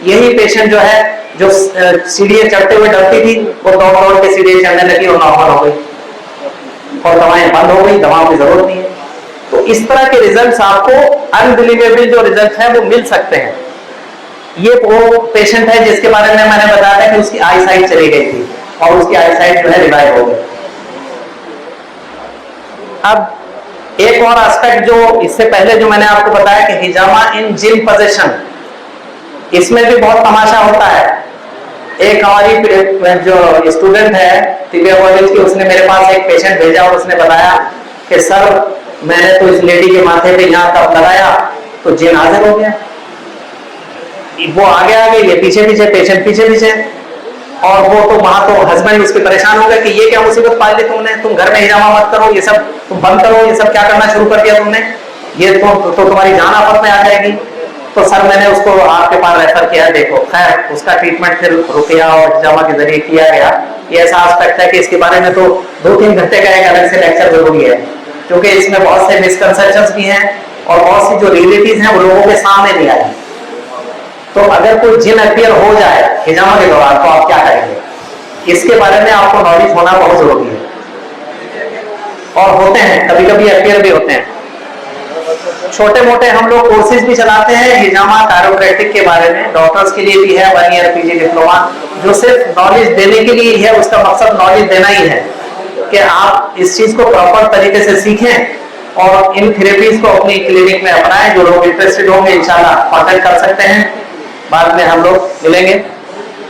यही पेशेंट जो है जो सीढ़ियां चढ़ते हुए डरती थी, वो दौड़ दौड़ के सीढ़ियां चढ़ने लगी और नॉर्मल हो गई, और दवाएं बंद हो गई, दवाओं की जरूरत नहीं है। तो इस तरह के रिजल्ट्स आपको अनबिलीवेबल जो रिजल्ट है वो मिल सकते हैं। ये वो पेशेंट है जिसके बारे में मैंने बताया था कि उसकी आई साइट चली गई थी और उसकी आई साइट जो है रिवाइव हो गई। अब एक और एस्पेक्ट जो इससे पहले जो मैंने आपको बताया कि हिजामा इन जिम पोजीशन, इसमें भी बहुत तमाशा होता है। एक हमारी जो स्टूडेंट है तिबिया कॉलेज की, उसने मेरे पास एक पेशेंट भेजा और उसने बताया कि सर मैंने तो इस लेडी के माथे पे यहाँ कप लगाया तो जिन हाजिर हो गया। वो आगे आगे, ये पीछे पीछे, पेशेंट पीछे पीछे, और वो तो वहां तो हस्बैंड उसके परेशान हो गए कि ये क्या मुसीबत पाल ली तुमने, तुम घर में हिजामा मत करो, ये सब तुम बंद करो, ये सब क्या करना शुरू कर दिया तुमने, ये तो तुम्हारी जान आफत में आ जाएगी। तो सर मैंने उसको आपके पास रेफर किया। देखो खैर उसका ट्रीटमेंट फिर रुकिया और हिजामा के जरिए किया गया। ये ऐसा एस्पेक्ट है कि इसके बारे में तो 2-3 घंटे का एक अलग से लेक्चर जरूरी है, क्योंकि इसमें बहुत से मिसकंसेप्शंस भी हैं और बहुत सी जो रियलिटीज हैं वो लोगों के सामने नहीं आई। तो अगर कोई जिन अपीयर हो जाए हिजामा के दौरान तो आप क्या करेंगे, इसके बारे में आपको नॉलेज होना बहुत जरूरी है। और होते हैं कभी कभी अपीयर भी होते हैं। छोटे मोटे हम लोग कोर्सेज भी चलाते हैं हिजामा कायरोप्रैक्टिक के बारे में, डॉक्टर्स के लिए भी है 1 ईयर पीजी डिप्लोमा, जो सिर्फ नॉलेज देने के लिए है। उसका मकसद नॉलेज देना ही है कि आप इस चीज को प्रॉपर तरीके से सीखें और इन थेरेपीज को अपनी क्लिनिक में अपनाएं। जो लोग इंटरेस्टेड होंगे इंशाल्लाह कांटेक्ट कर सकते हैं, बाद में हम लोग मिलेंगे।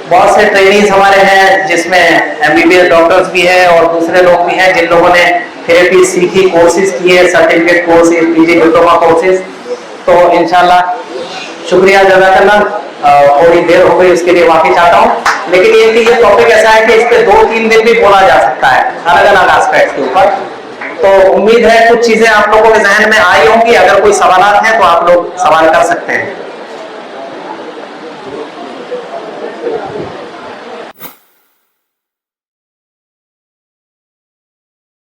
बहुत से ट्रेनिंग्स हमारे हैं जिसमें एमबीबीएस डॉक्टर्स भी हैं और दूसरे लोग भी हैं जिन लोगों ने थेरेपी सीखी, कोर्सेज किए, certificate courses, PG diploma courses. तो इंशाल्लाह शुक्रिया जज़ाकल्लाह। थोड़ी देर हो गई उसके लिए माफी चाहता हूँ, लेकिन ये टॉपिक ऐसा है कि इस पे 2-3 दिन भी बोला जा सकता है अलग अलग एस्पेक्ट्स के ऊपर। तो उम्मीद है कुछ चीजें आप लोगों के जहन में आई होंगी। अगर कोई सवाल हैं तो आप लोग सवाल कर सकते हैं।